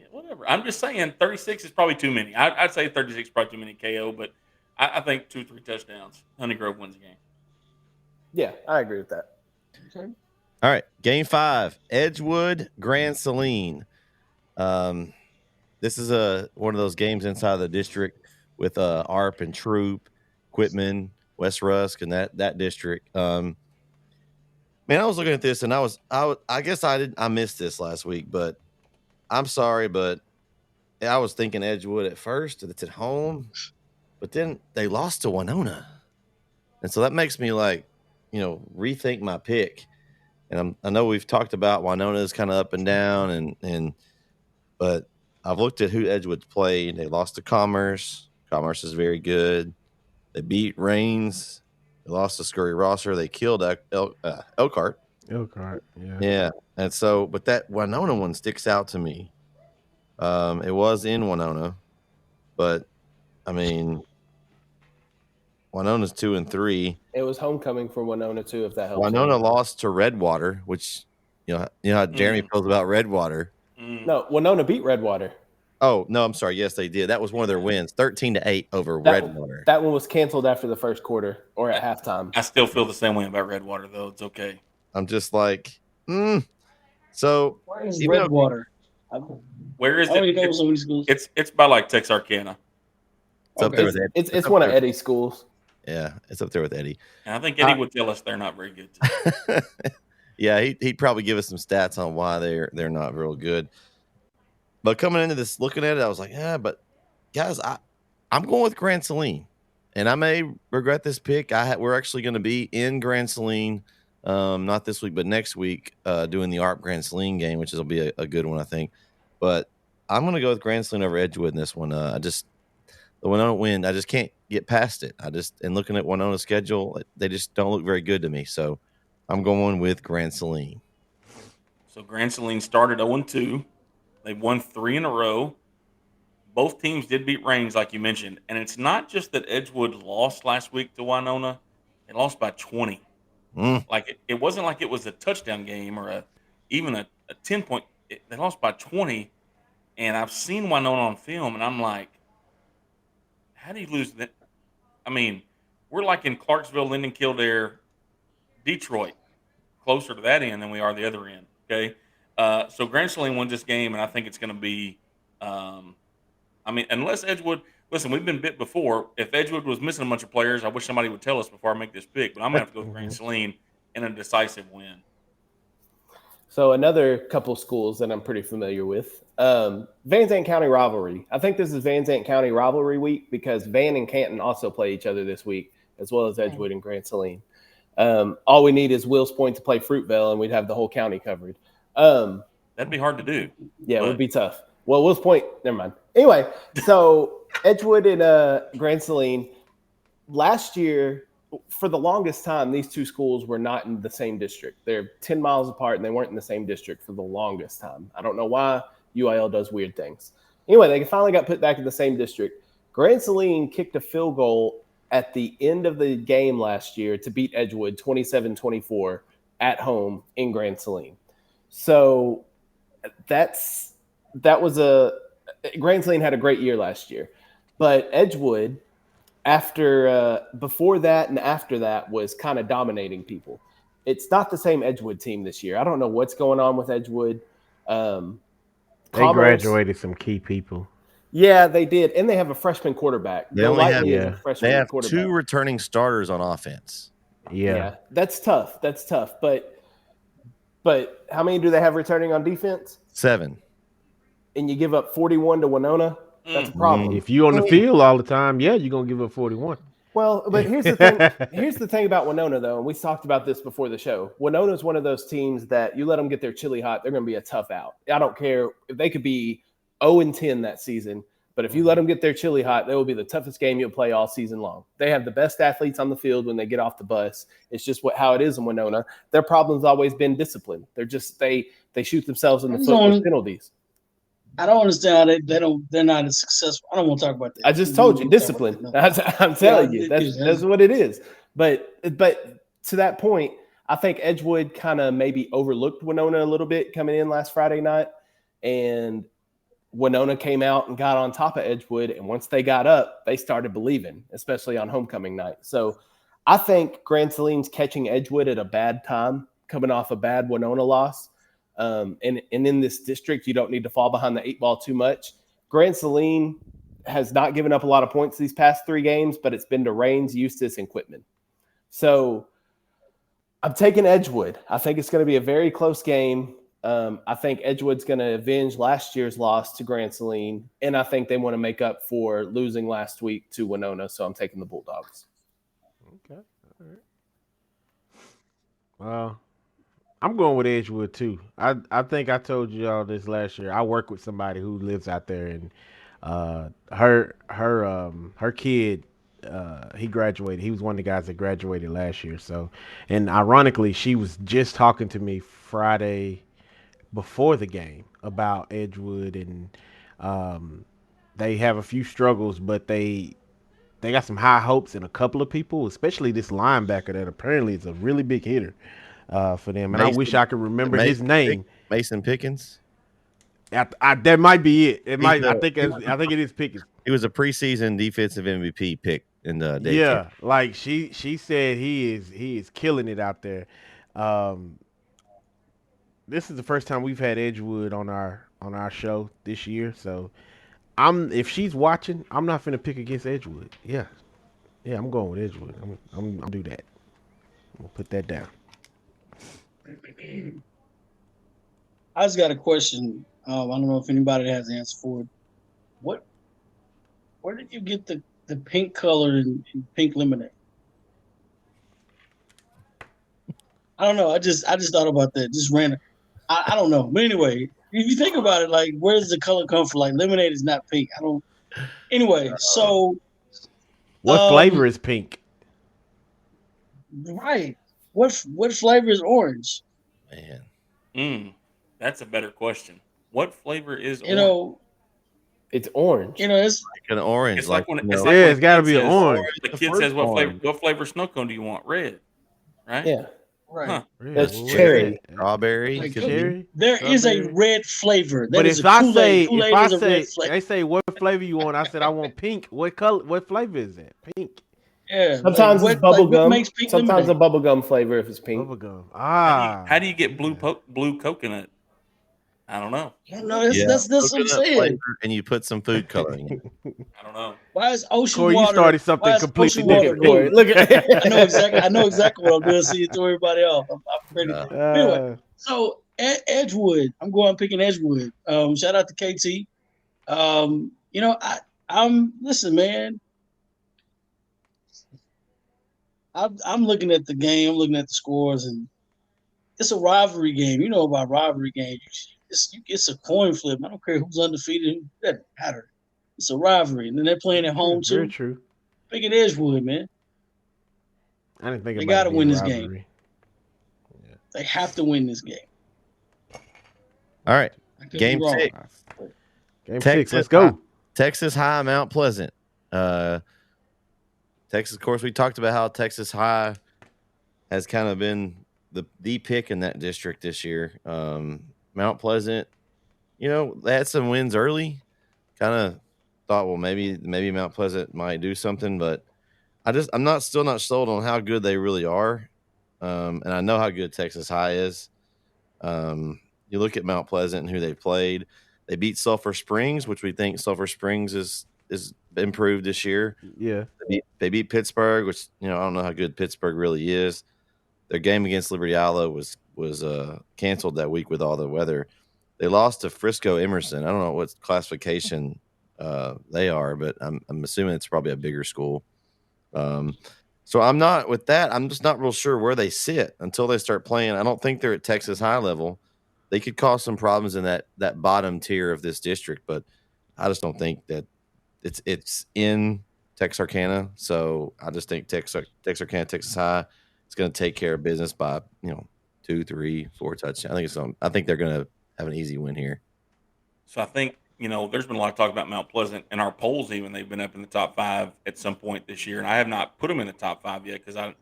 Whatever. I'm just saying 36 is probably too many. I'd say 36 is probably too many KO, but I think 2-3 touchdowns. Honeygrove wins the game. Yeah, I agree with that. Okay. All right, Game 5, Edgewood, Grand Saline. This is one of those games inside the district with ARP and Troop, Quitman, West Rusk, and that district. Man, I was looking at this, and I guess I missed this last week, but I'm sorry, but I was thinking Edgewood at first. It's at home, but then they lost to Winona, and so that makes me rethink my pick. And I know we've talked about Winona is kind of up and down, but I've looked at who Edgewood's played. They lost to Commerce. Commerce is very good. They beat Rains. They lost to Scurry Rosser. They killed Elkhart. Elkhart, yeah. Yeah. And so, but that Winona one sticks out to me. It was in Winona, but I mean, Winona's 2-3. It was homecoming for Winona too, if that helps. Winona lost to Redwater, which you know how Jeremy feels about Redwater. No, Winona beat Redwater. Oh no, I'm sorry. Yes, they did. That was one of their wins, 13-8 over Redwater. That one was canceled after the first quarter or at halftime. I still feel the same way about Redwater, though. It's okay. I'm just like, So where is Redwater? Where is it? It's by like Texarkana. It's up there with Eddie. It's one of Eddie's schools. Yeah, it's up there with Eddie. And I think Eddie would tell us they're not very good. Yeah, he'd probably give us some stats on why they're not real good. But coming into this, looking at it, I was like, yeah, but guys, I'm going with Grand Saline, and I may regret this pick. We're actually going to be in Grand Saline, not this week, but next week, doing the ARP Grand Saline game, which will be a good one, I think. But I'm going to go with Grand Saline over Edgewood in this one. The Winona win, I just can't get past it. And looking at Winona's schedule, they just don't look very good to me. So I'm going with Grand Saline. So Grand Saline started 0-2. They've won 3 in a row. Both teams did beat Rains, like you mentioned. And it's not just that Edgewood lost last week to Winona. They lost by 20. Like it wasn't like it was a touchdown game or even a 10-point. They lost by 20. And I've seen Winona on film, and I'm like, how do you lose that? I mean, we're like in Clarksville, Linden, Kildare, Detroit, closer to that end than we are the other end, okay? So Grand Saline won this game, and I think it's going to be unless Edgewood – listen, we've been bit before. If Edgewood was missing a bunch of players, I wish somebody would tell us before I make this pick, but I'm going to have to go with Grand Saline in a decisive win. So another couple schools that I'm pretty familiar with, Van Zandt County rivalry. I think this is Van Zandt County rivalry week because Van and Canton also play each other this week, as well as Edgewood and Grand Saline. All we need is Wills Point to play Fruitvale, and we'd have the whole county covered. That'd be hard to do. Yeah, it would be tough. Well, Wills Point, never mind. Anyway, so Edgewood and Grand Saline, last year, for the longest time, these two schools were not in the same district. They're 10 miles apart, and they weren't in the same district for the longest time. I don't know why. UIL does weird things. Anyway, they finally got put back in the same district. Grand Saline kicked a field goal at the end of the game last year to beat Edgewood 27-24 at home in Grand Saline. So Grand Saline had a great year last year, but Edgewood, before that and after that, was kind of dominating people. It's not the same Edgewood team this year. I don't know what's going on with Edgewood. They graduated some key people. Yeah, they did, and they have a freshman quarterback. They have 2 returning starters on offense. Yeah, that's tough. But how many do they have returning on defense? 7. And you give up 41 to Winona? That's a problem. If you're on the field all the time, you're going to give up 41. Well, but here's the thing. Here's the thing about Winona, though, and we talked about this before the show. Winona is one of those teams that you let them get their chili hot, they're going to be a tough out. I don't care if they could be 0-10 that season, but if you let them get their chili hot, they will be the toughest game you'll play all season long. They have the best athletes on the field when they get off the bus. It's just how it is in Winona. Their problem's always been discipline. They're just they shoot themselves in the foot with penalties. I don't understand how they're not as successful. I don't want to talk about that. I just told you, discipline. I'm telling you, that's what it is. But to that point, I think Edgewood kind of maybe overlooked Winona a little bit coming in last Friday night, and Winona came out and got on top of Edgewood, and once they got up, they started believing, especially on homecoming night. So I think Grand Saline's catching Edgewood at a bad time, coming off a bad Winona loss. And in this district, you don't need to fall behind the 8 ball too much. Grand Saline has not given up a lot of points these past 3 games, but it's been to Rains, Eustis, and Quitman. So I'm taking Edgewood. I think it's going to be a very close game. I think Edgewood's going to avenge last year's loss to Grand Saline, and I think they want to make up for losing last week to Winona, so I'm taking the Bulldogs. Okay. All right. Well, I'm going with Edgewood too. I think I told you all this last year. I work with somebody who lives out there, and her kid, he graduated. He was one of the guys that graduated last year. So, and ironically, she was just talking to me Friday before the game about Edgewood, and they have a few struggles, but they got some high hopes in a couple of people, especially this linebacker that apparently is a really big hitter for them. And I wish I could remember his name. Mason Pickens. That might be it. It He's might. a- I think it is Pickens. He was a preseason defensive MVP pick in the day Yeah, camp. like she said he is killing it out there. This is the first time we've had Edgewood on our show this year, so if she's watching, I'm not finna pick against Edgewood. Yeah, I'm going with Edgewood. I'm gonna do that. I'm gonna put that down. I just got a question. I don't know if anybody has an answer for it. Where did you get the pink color and pink lemonade? I don't know. I just thought about that. Just random. I don't know. But anyway, if you think about it, like, where does the color come from? Like, lemonade is not pink. I don't. Anyway, so what flavor is pink? Right. What flavor is orange? Man, that's a better question. What flavor is you know? It's orange. You know, it's like an orange. It's like when it's got to be an orange. The kid says, "What flavor snow cone do you want?" Red, right? Yeah. Right. Huh. That's cherry. Strawberry. Like, cherry. There is a red flavor. That But is if I say, Kool-Aid they say what flavor you want, I said I want pink. What color? What flavor is that? Pink. Yeah. Sometimes it's bubble gum. Sometimes lemonade? a bubble gum flavor if it's pink. Bubble gum. How do you get blue coconut? I don't know. No, that's what I'm saying. Flavor, and you put some food coloring in it. I don't know. Why is ocean Corey, water? you started something completely different. Blue? Look at I know exactly what I'm doing. See, you throw everybody off. I'm ready. Anyway, so Edgewood, I'm picking Edgewood. Shout out to KT. I'm listen, man. I'm looking at the game. I'm looking at the scores, and it's a rivalry game. You know about rivalry games. It's a coin flip. I don't care who's undefeated. It doesn't matter. It's a rivalry, and then they're playing at home too. Very true. Picking Edgewood, man. I didn't think they about it. They got to win this rivalry. game. Yeah. They have to win this game. All right, game 6. Game 6. Let's go. Texas High, Mount Pleasant. Texas, of course, we talked about how Texas High has kind of been the pick in that district this year. Mount Pleasant, they had some wins early. Kind of thought, well, maybe Mount Pleasant might do something, but I'm still not sold on how good they really are. And I know how good Texas High is. You look at Mount Pleasant and who they played. They beat Sulphur Springs, which we think Sulphur Springs is improved this year. Yeah. They beat Pittsburgh, which I don't know how good Pittsburgh really is. Their game against Liberty Isle was canceled that week with all the weather. They lost to Frisco Emerson. I don't know what classification they are, but I'm assuming it's probably a bigger school. So I'm not with that. I'm just not real sure where they sit until they start playing. I don't think they're at Texas High level. They could cause some problems in that bottom tier of this district, but I just don't think that it's in Texarkana. So I just think Texarkana, Texas High is going to take care of business by 2, 3, 4 touchdowns. I think they're going to have an easy win here. So I think there's been a lot of talk about Mount Pleasant in our polls. Even they've been up in the top 5 at some point this year, and I have not put them in the top 5 yet because I'm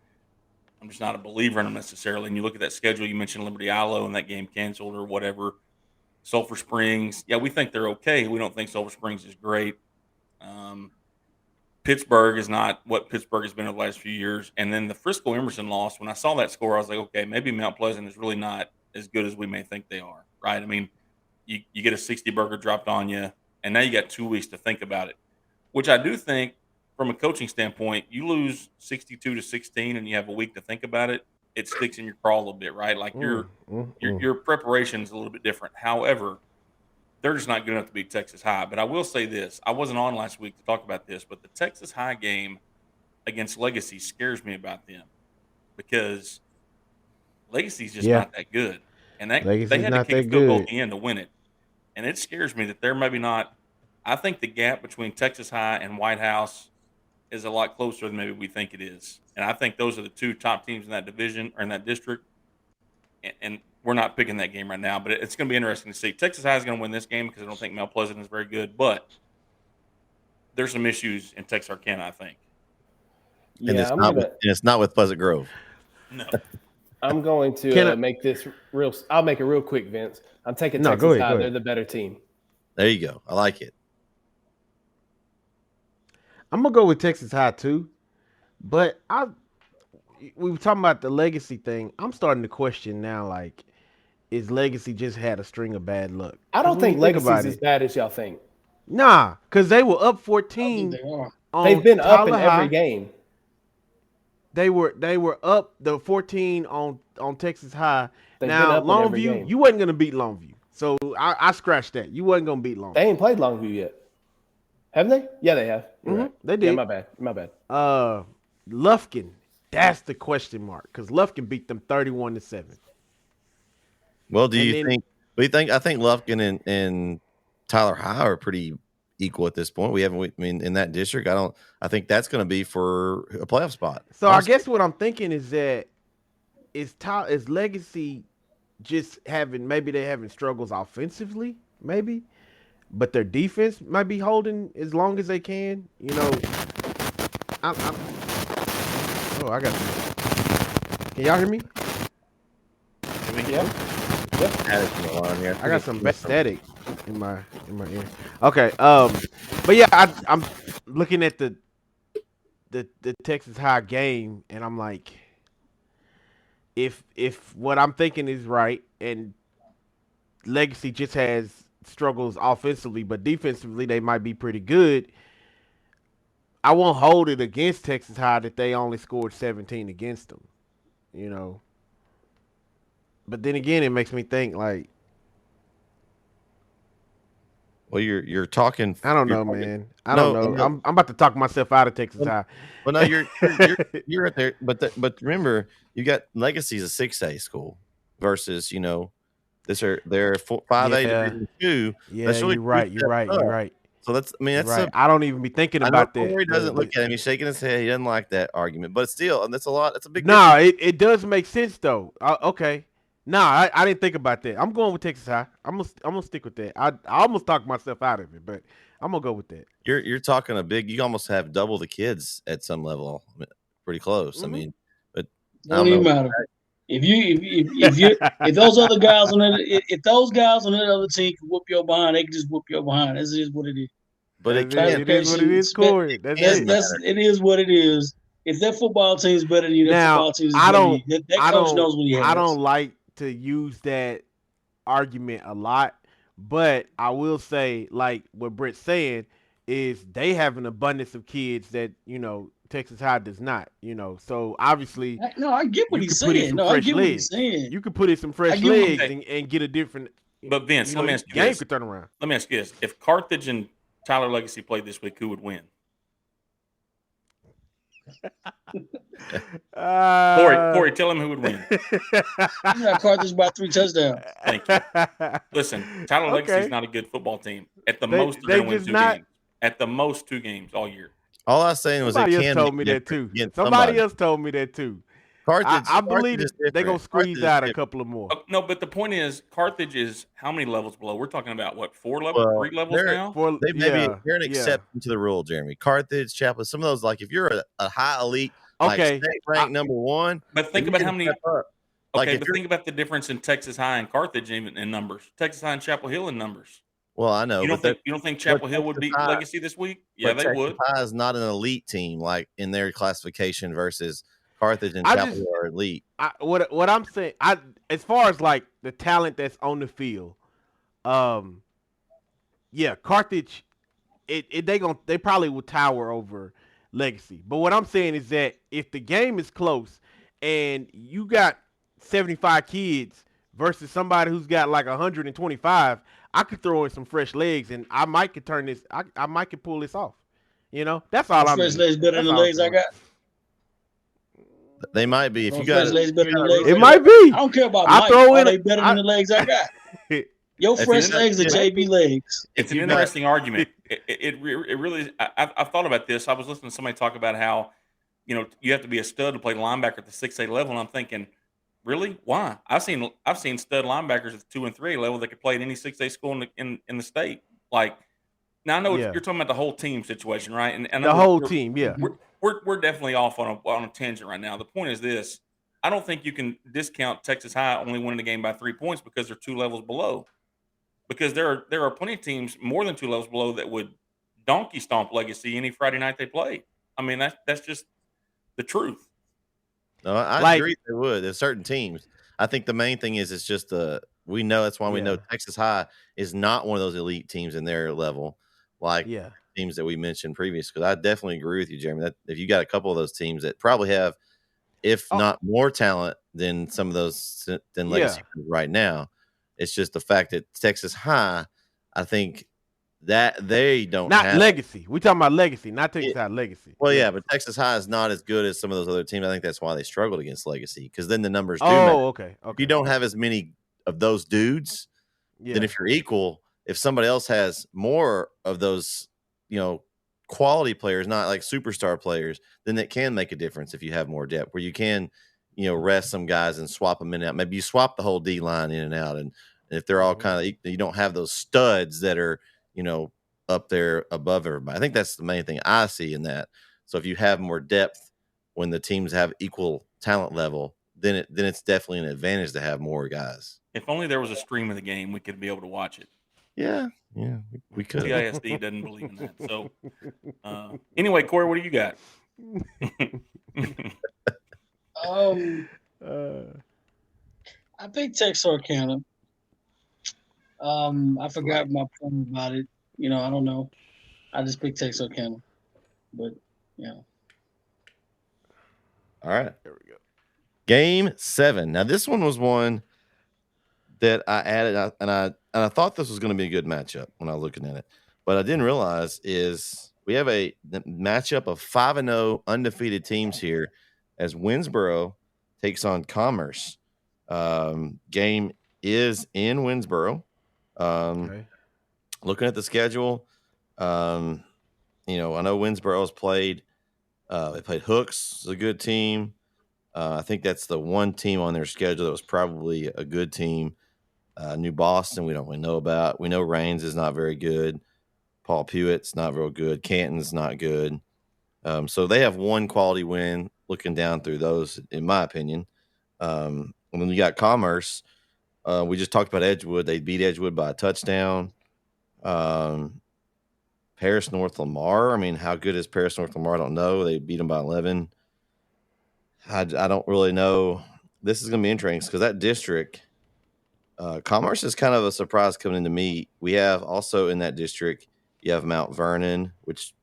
just not a believer in them necessarily. And you look at that schedule, you mentioned Liberty Isle and that game canceled or whatever. Sulphur Springs, yeah, we think they're okay. We don't think Sulphur Springs is great. Pittsburgh is not what Pittsburgh has been over the last few years. And then the Frisco Emerson loss, when I saw that score, I was like, okay, maybe Mount Pleasant is really not as good as we may think they are, right? I mean, you get a 60 burger dropped on you, and now you got 2 weeks to think about it, which I do think from a coaching standpoint, you lose 62-16 and you have a week to think about it, it sticks in your craw a little bit, right? Like your preparation is a little bit different. However, they're just not good enough to beat Texas High. But I will say this. I wasn't on last week to talk about this, but the Texas High game against Legacy scares me about them because Legacy's just not that good, and they Legacy's had to not kick a that field goal at good. the end to win it. And it scares me that they're maybe not. I think the gap between Texas High and White House is a lot closer than maybe we think it is. And I think those are the two top teams in that division or in that district. And we're not picking that game right now, but it's going to be interesting to see. Texas High is going to win this game because I don't think Mount Pleasant is very good, but there's some issues in Texarkana, I think. And it's not with Pleasant Grove. No. I'm going to make this real. I'll make it real quick, Vince. I'm taking Texas High. They're the better team. There you go. I like it. I'm gonna go with Texas High too, but we were talking about the Legacy thing. I'm starting to question now, like, is Legacy just had a string of bad luck? I don't think Legacy's as bad as y'all think. Nah, because they were up 14. They've been up in every game. They were up the 14 on Texas High. They've now Longview, you wasn't gonna beat Longview, so I scratched that. You wasn't gonna beat Longview. They ain't played Longview yet, have they? Yeah, they have. Right. They did. Yeah, my bad. Lufkin, that's the question mark because Lufkin beat them 31-7. Well, do you think? I think Lufkin and Tyler High are pretty equal at this point. In that district, I think that's going to be for a playoff spot. So I guess what I'm thinking is that is Legacy just maybe they're having struggles offensively, maybe, but their defense might be holding as long as they can. You know, I got. Can y'all hear me? Yeah. I got some static in my ear. Okay. But yeah, I'm looking at the Texas High game, and I'm like, if what I'm thinking is right, and Legacy just has struggles offensively, but defensively they might be pretty good. I won't hold it against Texas High that they only scored 17 against them. You know. But then again, it makes me think like. Well, you're talking. I don't know, man. I don't know. I'm about to talk myself out of Texas High. Well, no, you're right there. But remember, you got Legacy's a 6A school versus they're 5A Division 2. Yeah, that's really you're right. So that's right. I don't even be thinking about that. Corey doesn't look at him. He's shaking his head. He doesn't like that argument. But still, and that's a lot. That's a big. No, it does make sense though. Okay. Nah, I didn't think about that. I'm going with Texas High. I'm gonna stick with that. I almost talked myself out of it, but I'm gonna go with that. You're talking you almost have double the kids at some level. Pretty close. Mm-hmm. I mean, but don't even matter. If those other guys on if those guys on that other team can whoop your behind, they can just whoop your behind. That is what it is. But it is what it is, Corey. It is what it is. If that football team is better than you, that football team is better than you. That coach knows what he has. I don't like to use that argument a lot, but I will say, like what Brett's saying, is they have an abundance of kids that Texas High does not. So obviously, no, I get what he's saying. No, I get what he's saying. You could put in some fresh legs and get a different. But Vince, let me ask you game this. Could turn around. Let me ask you this: if Carthage and Tyler Legacy played this week, who would win? Corey, tell him who would win. You got Carthage by 3 touchdowns. Thank you. Listen, Tyler Legacy is not a good football team. At the most, they're going to win 2 games. At the most, 2 games all year. All I was saying was somebody else told me that too. Somebody else told me that too. Carthage, I believe they're going to squeeze out a couple of more. No, but the point is, Carthage is how many levels below? We're talking about, what, 4 levels, 3 levels now? They're an exception to the rule, Jeremy. Carthage, Chapel, some of those, like if you're a high elite, like ranked number 1. But think about how many. Okay, but think about the difference in Texas High and Carthage in numbers. Texas High and Chapel Hill in numbers. Well, I know. You don't think Chapel Hill would beat Legacy this week? Yeah, they would. Texas High is not an elite team like in their classification versus Carthage and Chapel Hill are elite. What I'm saying, as far as like the talent that's on the field, Carthage, they probably will tower over Legacy. But what I'm saying is that if the game is close and you got 75 kids versus somebody who's got like 125, I could throw in some fresh legs and I might could turn this. I might could pull this off. That's all I'm. Fresh legs better than the legs I got. They might be. If you Fresh got legs better than the legs. It I might got. I be. don't care about I Mike. throw Are in. they better than the legs I got? Your If fresh you- legs are JB legs. It's an interesting argument. It really is. I've thought about this. I was listening to somebody talk about how, you have to be a stud to play linebacker at the 6A level, and I'm thinking, really, why? I've seen stud linebackers at the 2 and 3A level that could play at any 6A school in the state. Like, now I know Yeah. you're talking about the whole team situation, right? And The whole team, yeah. we're definitely off on a tangent right now. The point is this: I don't think you can discount Texas High only winning the game by 3 points because they're 2 levels below. Because there are plenty of teams more than 2 levels below that would donkey stomp Legacy any Friday night they play. I mean, that's just the truth. No, I Like- agree they would. There's certain teams. I think the main thing is it's just we know that's why we know Texas High is not one of those elite teams in their level, like teams that we mentioned previously. Because I definitely agree with you, Jeremy. That if you got a couple of those teams that probably have, if not more talent than some of those than Legacy right now, it's just the fact that Texas High, I think that they don't Not have Legacy. We talking about Legacy, not Texas High. Legacy. Well, yeah, but Texas High is not as good as some of those other teams. I think that's why they struggled against Legacy, because then the numbers do matter. Okay. If you don't have as many of those dudes, then if you're equal, if somebody else has more of those, quality players, not like superstar players, then it can make a difference if you have more depth, where you can, rest some guys and swap them in and out. Maybe you swap the whole D line in and out, and if they're all kind of, you don't have those studs that are, up there above everybody. I think that's the main thing I see in that. So if you have more depth when the teams have equal talent level, then it's definitely an advantage to have more guys. If only there was a stream of the game, we could be able to watch it. Yeah, we could. CISD doesn't believe in that. So anyway, Corey, what do you got? I picked Texarkana. I forgot my point about it. I don't know. I just picked Texarkana. But All right. There we go. Game 7. Now this one was one that I added, and I thought this was going to be a good matchup when I was looking at it. But I didn't realize is we have a matchup of 5-0 undefeated teams here as Winsboro takes on Commerce. Game is in Winsboro. Looking at the schedule, I know Winsboro's played. They played Hooks, it's a good team. I think that's the one team on their schedule that was probably a good team. New Boston, we don't really know about. We know Raines is not very good. Paul Pewett's not real good. Canton's not good. So they have one quality win looking down through those, in my opinion. And then you got Commerce. We just talked about Edgewood. They beat Edgewood by a touchdown. Paris North Lamar. I mean, how good is Paris North Lamar? I don't know. They beat them by 11. I don't really know. This is going to be interesting because that district, Commerce is kind of a surprise coming into me. We have also in that district, you have Mount Vernon, which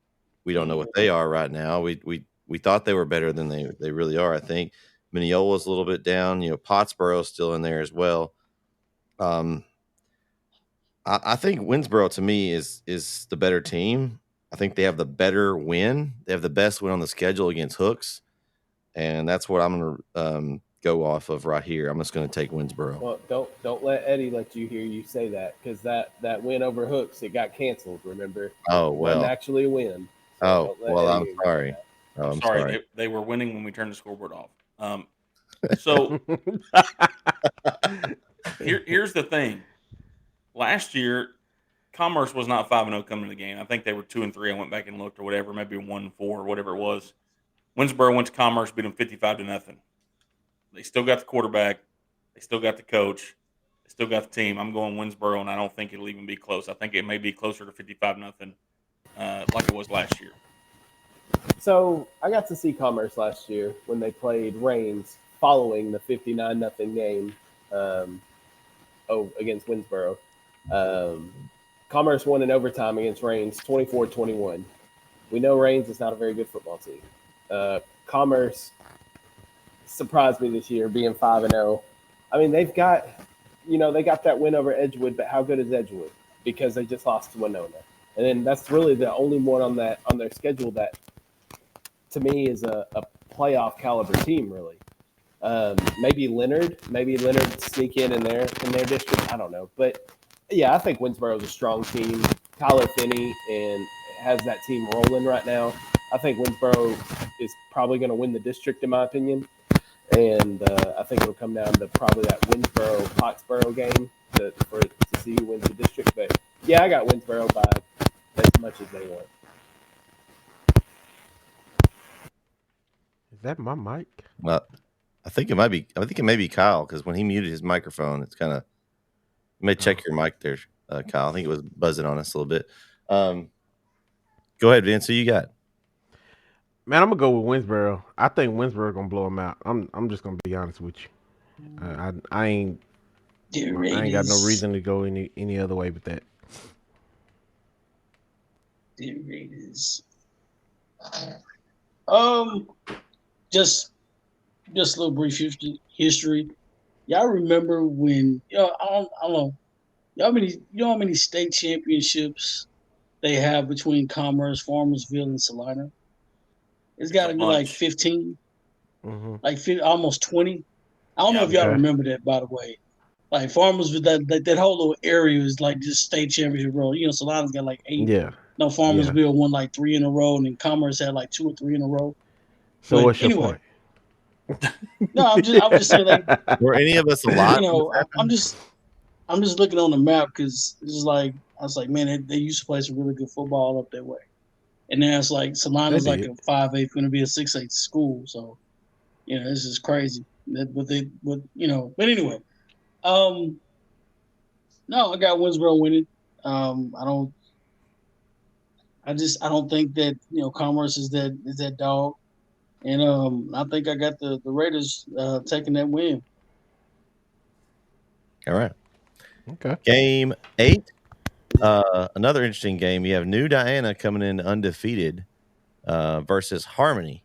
we don't know what they are right now. We thought they were better than they really are, I think. Mineola's a little bit down. Pottsboro's still in there as well. I think Winsboro to me is the better team. I think they have the better win. They have the best win on the schedule against Hooks, and that's what I'm going to go off of right here. I'm just going to take Winsboro. Well, don't let Eddie let you hear you say that, because that win over Hooks, it got canceled. Remember? Oh well, it wasn't actually a win. So I'm sorry. I'm sorry. They were winning when we turned the scoreboard off. So here's the thing. Last year, Commerce was not 5-0 coming to the game. I think they were 2-3. I went back and looked, or whatever, maybe 1-4, or whatever it was. Winsboro went to Commerce, beat them 55-0. They still got the quarterback. They still got the coach. They still got the team. I'm going Winsboro, and I don't think it'll even be close. I think it may be closer to 55-0, like it was last year. So I got to see Commerce last year when they played Raines following the 59-0 game against Winsboro. Commerce won in overtime against Raines 24-21. We know Raines is not a very good football team. Commerce surprised me this year being 5-0. I mean, they've got, they got that win over Edgewood, but how good is Edgewood? Because they just lost to Winona. And then that's really the only one on their schedule that to me is a playoff caliber team, really. Maybe Leonard sneak in their district. I don't know, but yeah, I think Winsboro's a strong team. Tyler Finney and has that team rolling right now. I think Winsboro is probably going to win the district, in my opinion, and I think it'll come down to probably that Winsboro-Pottsboro game to see who wins the district. But yeah, I got Winsboro by as much as they want. Is that my mic? Well, I think it might be Kyle, because when he muted his microphone, it's kind of. You may check your mic there, Kyle. I think it was buzzing on us a little bit. Go ahead, Vince. Who you got? Man, I'm gonna go with Winsboro. I think Winsboro gonna blow them out. I'm just gonna be honest with you. I ain't got no reason to go any other way but that. The Raiders. Just a little brief history. Y'all remember when I don't know. You know how many state championships they have between Commerce, Farmersville, and Salina? It's got to be like 15, like almost 20. I don't know if y'all remember that, by the way. Like Farmersville, that whole little area is like just state championship road. You know, Salina's got like 8. Yeah. No, Farmersville won like 3 in a row, and then Commerce had like 2 or 3 in a row. So what's your point? No, I'm just saying, like, were any of us alive? You know, I'm just looking on the map because it's like I was like, man, they used to play some really good football up that way, and now it's like Salina's like a 5A, going to be a 6A school. So, you know, this is crazy. But anyway, no, I got Winsboro winning. I don't think that Commerce is that dog. And I think I got the Raiders taking that win. All right. Okay. Game 8. Another interesting game. You have New Diana coming in undefeated versus Harmony.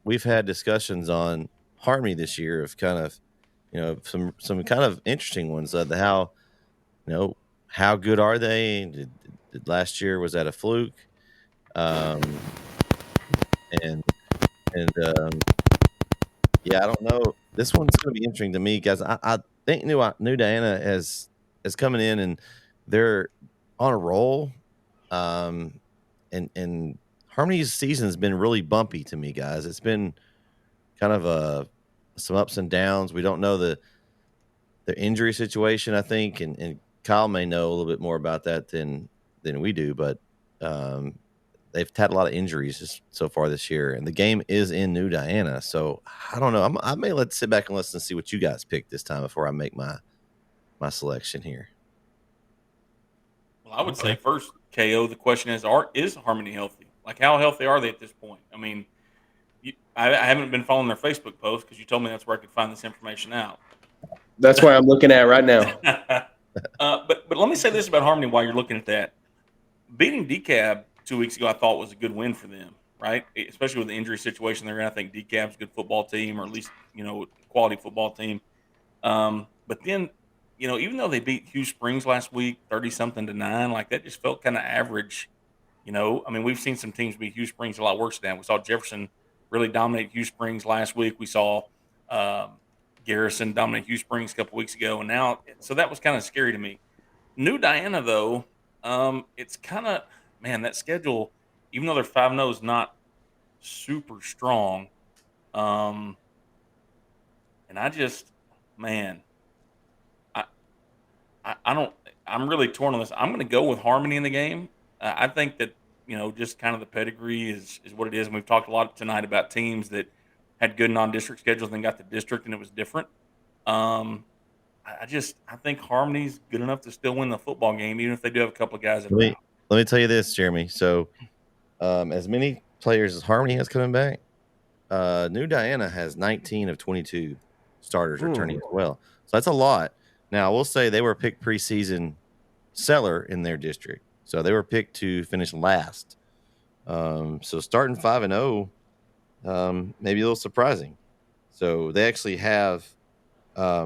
We've had discussions on Harmony this year of kind of, some kind of interesting ones. How good are they? Did last year, was that a fluke? Yeah, I don't know. This one's going to be interesting to me, guys. I think New Diana is coming in and they're on a roll. And Harmony's season has been really bumpy to me, guys. It's been kind of some ups and downs. We don't know the injury situation, I think, and Kyle may know a little bit more about that than we do, but they've had a lot of injuries so far this year, and the game is in New Diana. So I don't know. I may sit back and listen and see what you guys pick this time before I make my selection here. Well, I would say first, KO, the question is Harmony healthy? Like, how healthy are they at this point? I mean, I haven't been following their Facebook posts because you told me that's where I could find this information out. That's where I'm looking at right now. But let me say this about Harmony while you're looking at that. Beating DeKalb 2 weeks ago, I thought was a good win for them, right? Especially with the injury situation they're in. I think DeKalb's a good football team, or at least, quality football team. But then, even though they beat Hugh Springs last week, 30-something to 9, like that just felt kind of average. I mean, we've seen some teams beat Hugh Springs a lot worse than that. We saw Jefferson really dominate Hugh Springs last week. We saw Garrison dominate Hugh Springs a couple weeks ago, and now, so that was kind of scary to me. New Diana, though, it's kind of, man, that schedule, even though they're 5-0, is not super strong. And I just, man, I'm really torn on this. I'm going to go with Harmony in the game. I think that, just kind of the pedigree is what it is. And we've talked a lot tonight about teams that had good non-district schedules and then got the district and it was different. I think Harmony's good enough to still win the football game, even if they do have a couple of guys that Let me tell you this, Jeremy. So, as many players as Harmony has coming back, New Diana has 19 of 22 starters returning as well. So that's a lot. Now, I will say they were picked preseason seller in their district. So they were picked to finish last. So starting 5-0, maybe a little surprising. So they actually have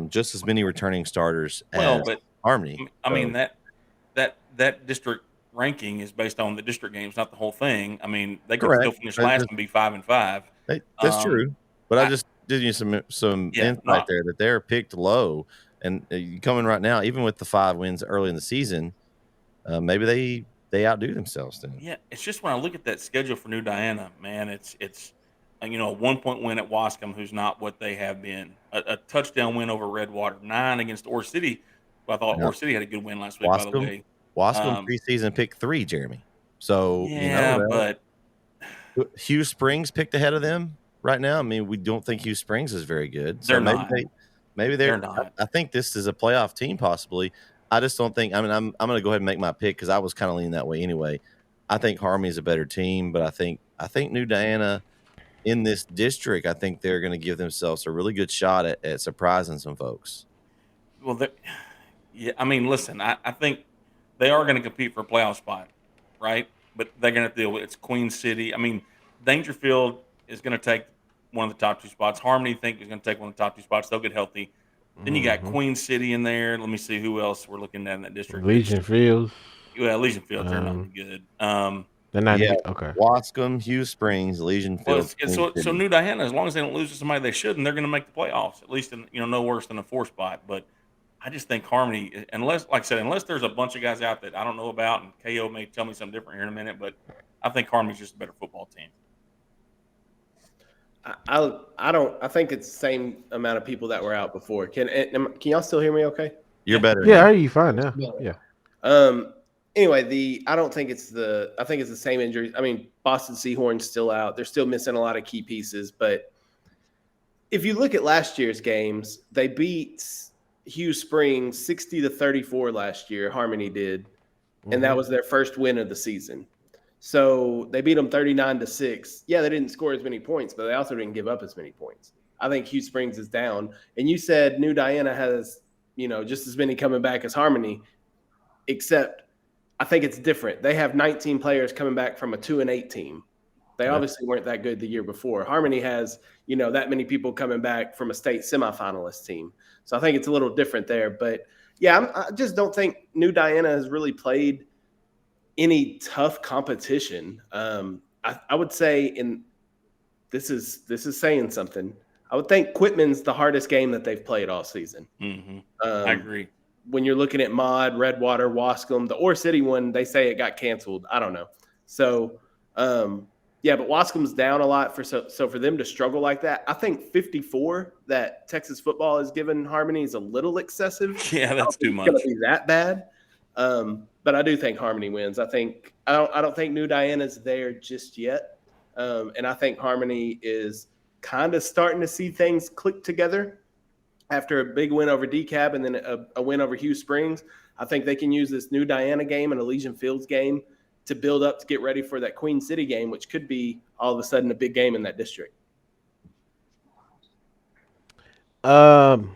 just as many returning starters as Harmony. I mean, that district ranking is based on the district games, not the whole thing. I mean, they could Correct. still finish last and be 5-5. That's true. But I just did you some Yeah, insight there that they're picked low, and coming right now, even with the 5 wins early in the season, maybe they outdo themselves. Then Yeah, it's just when I look at that schedule for New Diana, man, it's a 1-point win at Wascom, who's not what they have been. A touchdown win over Redwater, 9 against Ore City. Well, I thought Now, Ore City had a good win last week, by the way. Wascom preseason picked 3, Jeremy. So yeah, but Hugh Springs picked ahead of them right now. I mean, we don't think Hugh Springs is very good. So maybe they're not. I think this is a playoff team, possibly. I just don't think. I mean, I'm going to go ahead and make my pick because I was kind of leaning that way anyway. I think Harmony is a better team, but I think New Diana in this district, I think they're going to give themselves a really good shot at surprising some folks. Well, yeah, I mean, listen, I think they are going to compete for a playoff spot, right? But they're going to deal with it's Queen City. I mean, Dangerfield is going to take one of the top 2 spots. Harmony, think, is going to take one of the top 2 spots. They'll get healthy. Then you got Queen City in there. Let me see who else we're looking at in that district. Legion Fields. Well, Legion Fields, they're not good. They're not okay. Wascom, Hugh Springs, Legion Fields. So New Diana, as long as they don't lose to somebody they shouldn't, they're going to make the playoffs, at least in no worse than a 4 spot. But I just think Harmony, unless there's a bunch of guys out that I don't know about, and KO may tell me something different here in a minute, but I think Harmony's just a better football team. I think it's the same amount of people that were out before. Can y'all still hear me okay? You're better. Yeah, I hear you fine now. Yeah. Anyway, I think it's the same injuries. I mean, Boston Seahorn's still out. They're still missing a lot of key pieces, but if you look at last year's games, they beat Hugh Springs 60-34 last year. Harmony did, and that was their first win of the season. So they beat them 39-6. Yeah, they didn't score as many points, but they also didn't give up as many points. I think Hugh Springs is down. And you said New Diana has, just as many coming back as Harmony, except I think it's different. They have 19 players coming back from a 2-8 team. They obviously weren't that good the year before. Harmony has, that many people coming back from a state semifinalist team. So I think it's a little different there. But yeah, I just don't think New Diana has really played any tough competition. I would say, this is saying something. I would think Quitman's the hardest game that they've played all season. I agree. When you're looking at Mod, Redwater, Wascom, the Ore City one, they say it got canceled. I don't know. So, yeah, but Wascom's down a lot so for them to struggle like that. I think 54 that Texas football has given Harmony is a little excessive. Yeah, that's too much. It's going to be that bad. But I do think Harmony wins. I don't think New Diana's there just yet. And I think Harmony is kind of starting to see things click together after a big win over DeKalb and then a win over Hugh Springs. I think they can use this New Diana game and a Legion Fields game to build up to get ready for that Queen City game, which could be all of a sudden a big game in that district. I'm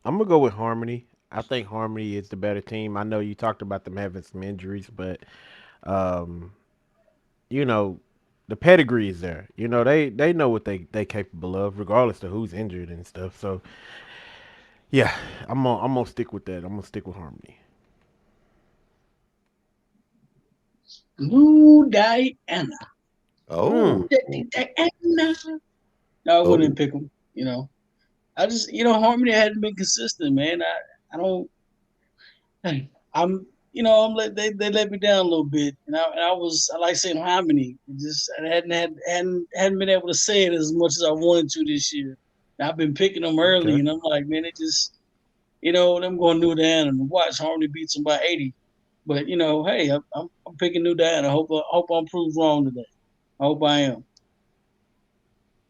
gonna go with Harmony. I think Harmony is the better team. I know you talked about them having some injuries, but the pedigree is there. They know what they capable of, regardless of who's injured and stuff. So yeah, I'm gonna stick with that. I'm gonna stick with Harmony. New Diana. Oh. Diana. No, I wouldn't pick them. I just Harmony hadn't been consistent, man. They let me down a little bit, and I like saying Harmony. I hadn't been able to say it as much as I wanted to this year. I've been picking them early, and I'm like, man, it just them going New Diana and watch Harmony beat them by 80. But hey, I'm picking New Diana. I hope I'm proved wrong today. I hope I am.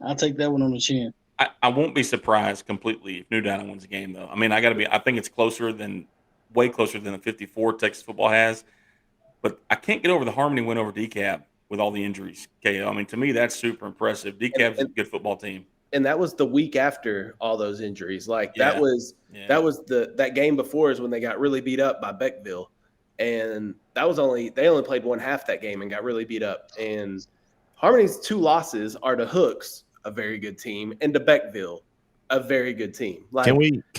I'll take that one on the chin. I won't be surprised completely if New Diana wins the game, though. I mean, I think it's way closer than the 54 Texas football has. But I can't get over the Harmony win over DeKalb with all the injuries. KO. I mean, to me, that's super impressive. DeKalb's a good football team. And that was the week after all those injuries. That was that game before is when they got really beat up by Beckville. And they only played one half that game and got really beat up. And Harmony's 2 losses are to Hooks, a very good team, and to Beckville, a very good team. Can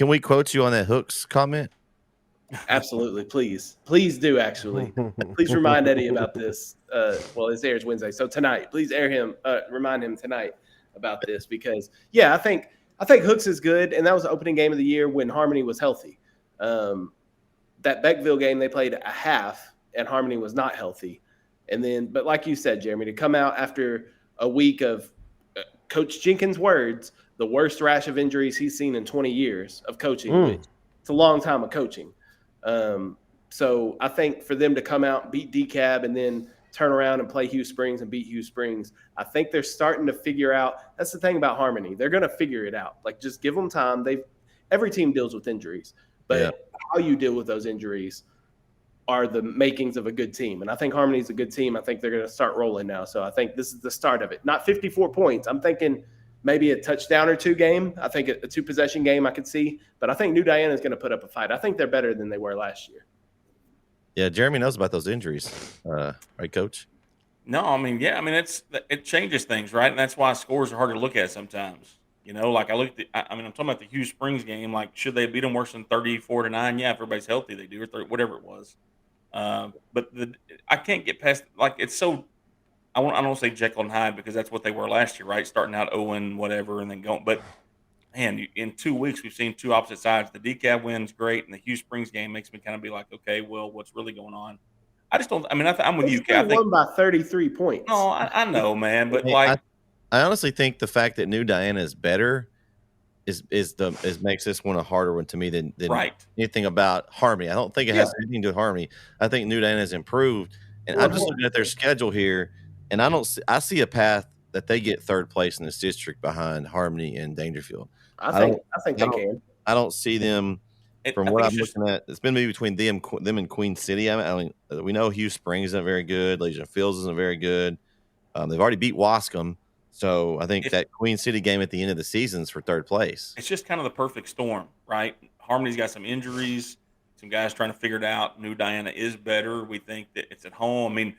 we quote you on that Hooks comment? Absolutely, please do. Actually, please remind Eddie about this. Well, this airs Wednesday, so tonight, please remind him tonight about this because I think Hooks is good, and that was the opening game of the year when Harmony was healthy. That Beckville game they played a half, and Harmony was not healthy, and then but like you said, Jeremy, to come out after a week of Coach Jenkins' words, the worst rash of injuries he's seen in 20 years of coaching, which it's a long time of coaching. So I think for them to come out and beat DeKalb and then turn around and play Hugh Springs and beat Hugh Springs, I think they're starting to figure out. That's the thing about Harmony; they're going to figure it out. Like just give them time. Every team deals with injuries, but how you deal with those injuries are the makings of a good team. And I think Harmony's a good team. I think they're going to start rolling now. So I think this is the start of it. Not 54 points. I'm thinking maybe a touchdown or two game. I think a 2-possession game I could see. But I think New Diana is going to put up a fight. I think they're better than they were last year. Yeah, Jeremy knows about those injuries. Right, Coach? No, I mean, it changes things, right? And that's why scores are hard to look at sometimes. Like I looked at I'm talking about the Hugh Springs game. Like, should they beat them worse than 34-9? Yeah, if everybody's healthy, they do, or whatever it was. But I can't get past, like, it's so, I don't say Jekyll and Hyde because that's what they were last year, right? Starting out 0 whatever and then going. But, man, in 2 weeks, we've seen two opposite sides. The DeKalb win's great, and the Hugh Springs game makes me kind of be like, okay, well, what's really going on? I just don't, I'm with you, Kat. They won by 33 points. No, I know, man, but I honestly think the fact that New Diana is better makes this one a harder one to me than anything about Harmony. I don't think it has anything to do with Harmony. I think New Diana has improved, and I'm just looking at their schedule here, and I see a path that they get third place in this district behind Harmony and Dangerfield. I think they can. I don't see them. From what I'm looking at, it's been maybe between them and Queen City. I mean, we know Hugh Springs isn't very good. Legion Fields isn't very good. They've already beat Wascom. So I think that Queen City game at the end of the season is for third place. It's just kind of the perfect storm, right? Harmony's got some injuries, some guys trying to figure it out. New Diana is better. We think that it's at home. I mean,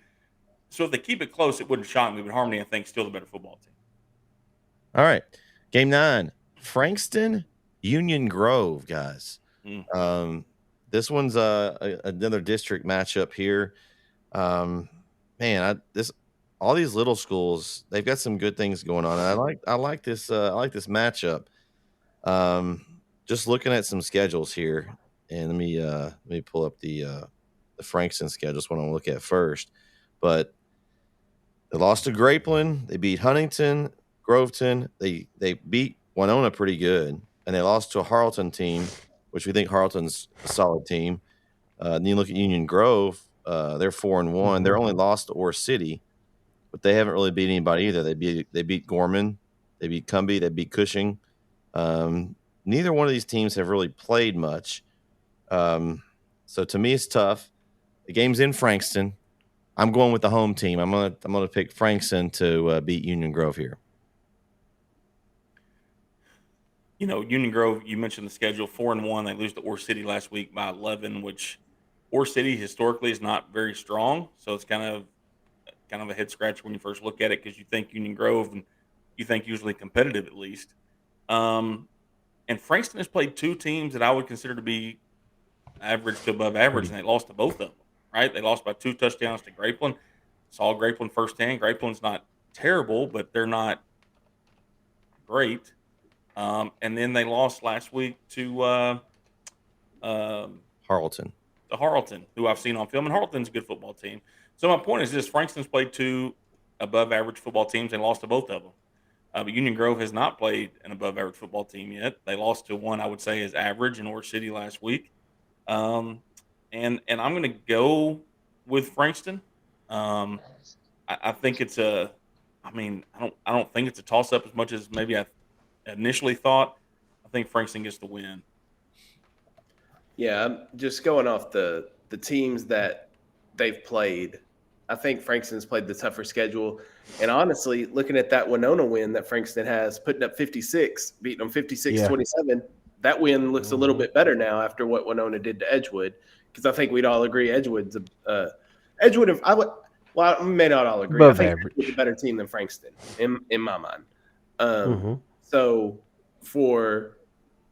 so if they keep it close, it wouldn't shock me. But Harmony, I think, is still the better football team. All right. Game 9, Frankston, Union Grove, guys. This one's another district matchup here. All these little schools, they've got some good things going on. And I like this matchup. Just looking at some schedules here, and let me pull up the Frankston schedule. Just want to look at first. But they lost to Grapeland, they beat Huntington, Groveton, they beat Winona pretty good, and they lost to a Harleton team, which we think Harleton's a solid team. Then you look at Union Grove, they're 4-1. They're only lost to Ore City, but they haven't really beat anybody either. They beat Gorman, they beat Cumbie, they beat Cushing. Neither one of these teams have really played much. So to me, it's tough. The game's in Frankston. I'm going with the home team. I'm gonna pick Frankston to beat Union Grove here. Union Grove, you mentioned the schedule, 4-1. They lose to Ore City last week by 11, which Ore City historically is not very strong. So it's kind of a head scratcher when you first look at it because you think Union Grove and you think usually competitive at least. And Frankston has played two teams that I would consider to be average to above average, and they lost to both of them, right? They lost by 2 touchdowns to Grapeland. Saw Grapeland firsthand. Grapeland's not terrible, but they're not great. And then they lost last week to Harleton. To Harleton, who I've seen on film, and Harleton's a good football team. So my point is this: Frankston's played 2 above-average football teams and lost to both of them. But Union Grove has not played an above-average football team yet. They lost to one I would say is average in Ore City last week. And I'm going to go with Frankston. I think it's I don't think it's a toss-up as much as maybe I initially thought. I think Frankston gets the win. Yeah, I'm just going off the teams that they've played. I think Frankston's played the tougher schedule. And honestly, looking at that Winona win that Frankston has, putting up 56, beating them 56-27, that win looks a little bit better now after what Winona did to Edgewood. Because I think we'd all agree Edgewood, we may not all agree. Above I think average. Edgewood's a better team than Frankston in my mind. So for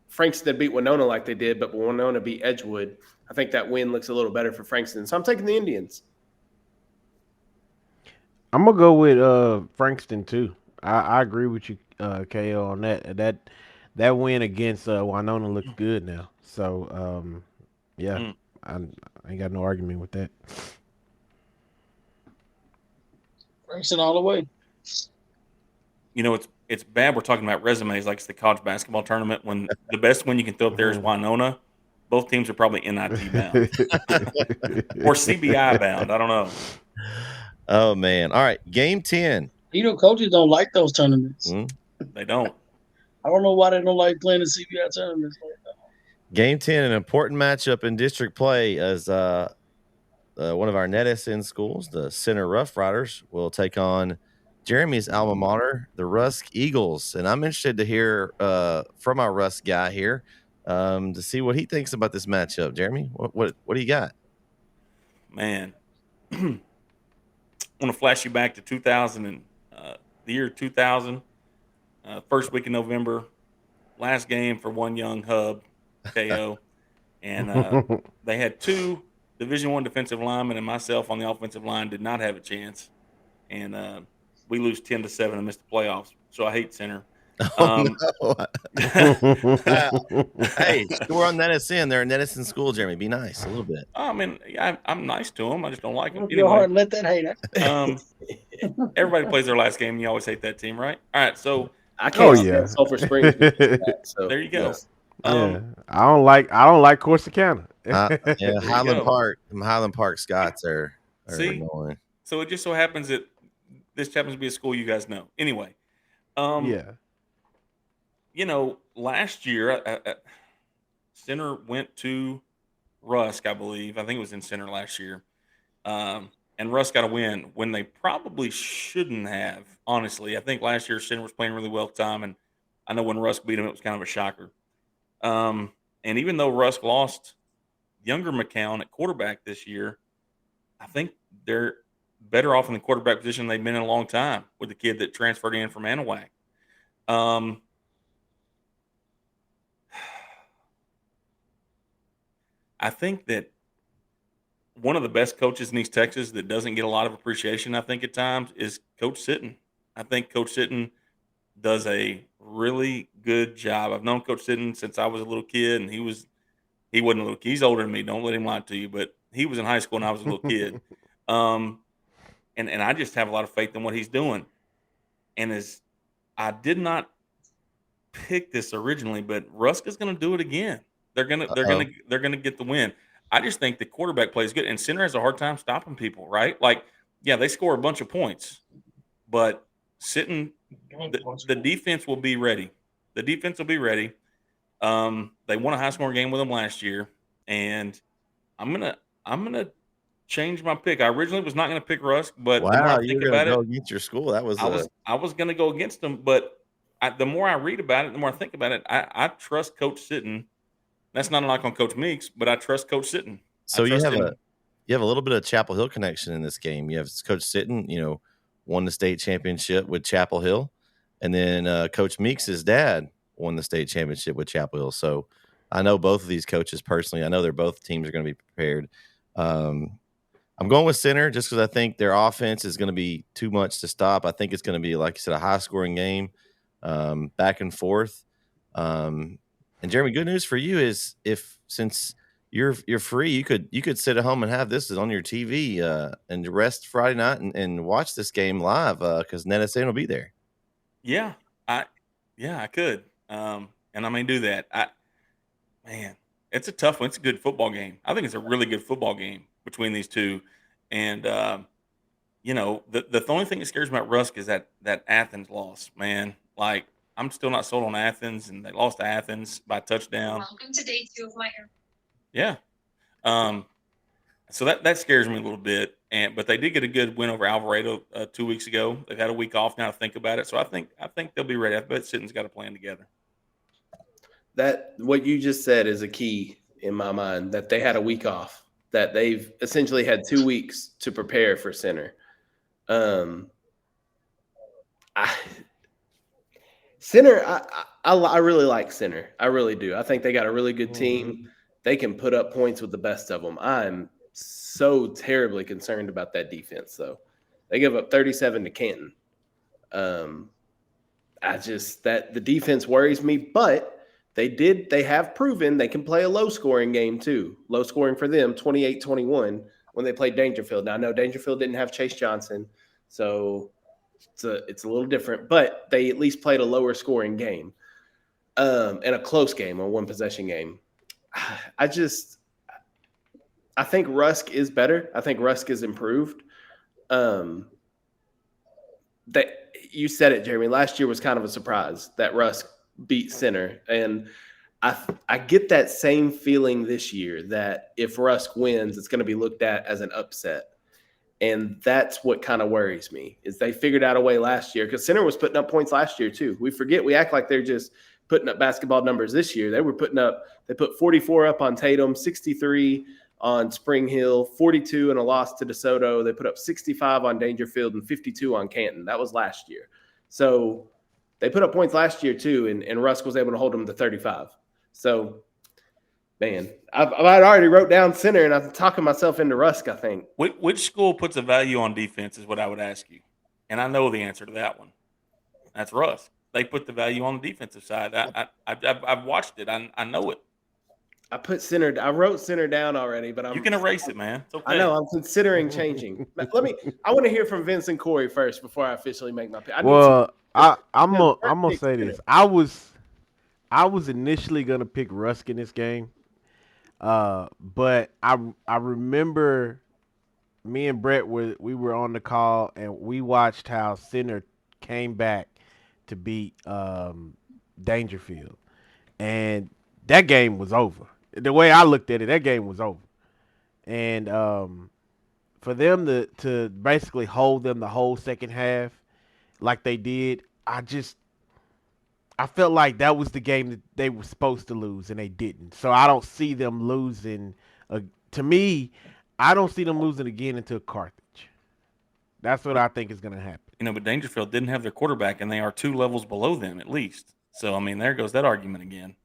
Frankston to beat Winona like they did, but Winona beat Edgewood, I think that win looks a little better for Frankston. So I'm taking the Indians. I'm gonna go with Frankston too. I agree with you, KO, on that. That win against Winona looks good now. So yeah, I ain't got no argument with that. Frankston all the way. You know, it's bad we're talking about resumes like it's the college basketball tournament when the best one you can throw up there is Winona. Both teams are probably NIT bound or CBI bound. I don't know. Oh man! All right, game 10. You know, coaches don't like those tournaments. They don't. I don't know why they don't like playing the CBI tournaments like that. Game 10, an important matchup in district play as one of our NetSN schools, the Center Rough Riders, will take on Jeremy's alma mater, the Rusk Eagles. And I'm interested to hear from our Rusk guy here to see what he thinks about this matchup. Jeremy, what do you got? Man, I want to flash you back to 2000 and the year 2000, first week in November, last game for one young hub, KO, and they had 2 Division I defensive linemen and myself on the offensive line did not have a chance, and we lose 10-7 and miss the playoffs. So I hate Center. No. Hey, we're on NetSN. They're a NetSN school, Jeremy. Be nice a little bit. I mean, I'm nice to them. I just don't like them. Your heart, let that hate it. Everybody plays their last game. And you always hate that team, right? All right, so I can't stand Sulphur Springs. So there you go. Yes. Yeah, I don't like Corsicana. Yeah, Highland Park Scots are See? annoying. So it just so happens that this happens to be a school you guys know. Anyway, Yeah. You know, last year Center went to Rusk, I believe. I think it was in Center last year, and Rusk got a win when they probably shouldn't have. Honestly, I think last year Center was playing really well at the time, and I know when Rusk beat them, it was kind of a shocker. And even though Rusk lost younger McCown at quarterback this year, I think they're better off in the quarterback position they've been in a long time with the kid that transferred in from Anahuac. I think that one of the best coaches in East Texas that doesn't get a lot of appreciation, I think, at times, is Coach Sitton. I think Coach Sitton does a really good job. I've known Coach Sitton since I was a little kid, and he wasn't a little kid. He's older than me. Don't let him lie to you. But he was in high school when I was a little kid. And I just have a lot of faith in what he's doing. And I did not pick this originally, but Rusk is going to do it again. They're gonna get the win. I just think the quarterback plays good, and Center has a hard time stopping people. Right? Like, yeah, they score a bunch of points, but the defense will be ready. The defense will be ready. They won a high scoring game with them last year, and I'm gonna change my pick. I originally was not gonna pick Rusk, but the more I think about it, against your school. That was I was gonna go against them, but the more I read about it, the more I think about it, I trust Coach Sitton. That's not a knock on Coach Meeks, but I trust Coach Sitton. So you have a little bit of Chapel Hill connection in this game. You have Coach Sitton, won the state championship with Chapel Hill, and then Coach Meeks' dad won the state championship with Chapel Hill. So I know both of these coaches personally. I know both teams are going to be prepared. I'm going with Center just because I think their offense is going to be too much to stop. I think it's going to be, like you said, a high-scoring game, back and forth. And Jeremy, good news for you is since you're free, you could sit at home and have this on your TV and rest Friday night and watch this game live because NetSN will be there. Yeah, I could, and I may do that. Man, it's a tough one. It's a good football game. I think it's a really good football game between these two, and the only thing that scares me about Rusk is that Athens loss. Man, like, I'm still not sold on Athens, and they lost to Athens by a touchdown. Welcome to day 2 of my hair. Yeah. So that scares me a little bit. But they did get a good win over Alvarado 2 weeks ago. They've had a week off now to think about it. So I think they'll be ready. I bet Sitton's got a plan together. That what you just said is a key in my mind, that they had a week off, that they've essentially had 2 weeks to prepare for Center. Center, I really like Center. I really do. I think they got a really good team. they can put up points with the best of them. I'm so terribly concerned about that defense, though. They give up 37 to Canton. The defense worries me, but they have proven they can play a low scoring game too. Low scoring for them, 28-21 when they played Dangerfield. Now I know Dangerfield didn't have Chase Johnson, so it's a little different, but they at least played a lower scoring game. And a close game, a one possession game. I think Rusk is better. I think Rusk is improved. You said it, Jeremy. Last year was kind of a surprise that Rusk beat Center, and I get that same feeling this year that if Rusk wins, it's going to be looked at as an upset, and that's what kind of worries me. Is they figured out a way last year because Center was putting up points last year too. We act like they're just putting up basketball numbers this year. They put 44 up on Tatum, 63 on Spring Hill, 42 in a loss to DeSoto. They put up 65 on Dangerfield and 52 on Canton. That was last year. So they put up points last year too, and Rusk was able to hold them to 35. So, man, I already wrote down Center, and I'm talking myself into Rusk, I think. Which school puts a value on defense is what I would ask you. And I know the answer to that one. That's Rusk. They put the value on the defensive side. I've watched it. I know it. I wrote Center down already, but you can erase it, man. It's okay. I know. I'm considering changing. I want to hear from Vince and Corey first before I officially make my pick. I'm gonna say this. I was initially gonna pick Rusk in this game, but I remember me and Brett we were on the call and we watched how Center came back to beat Dangerfield, and that game was over. The way I looked at it, that game was over. And for them to basically hold them the whole second half like they did, I felt like that was the game that they were supposed to lose, and they didn't. So I don't see them losing. To me, I don't see them losing again until Carthage. That's what I think is going to happen. But Dangerfield didn't have their quarterback, and they are 2 levels below them at least. So, there goes that argument again.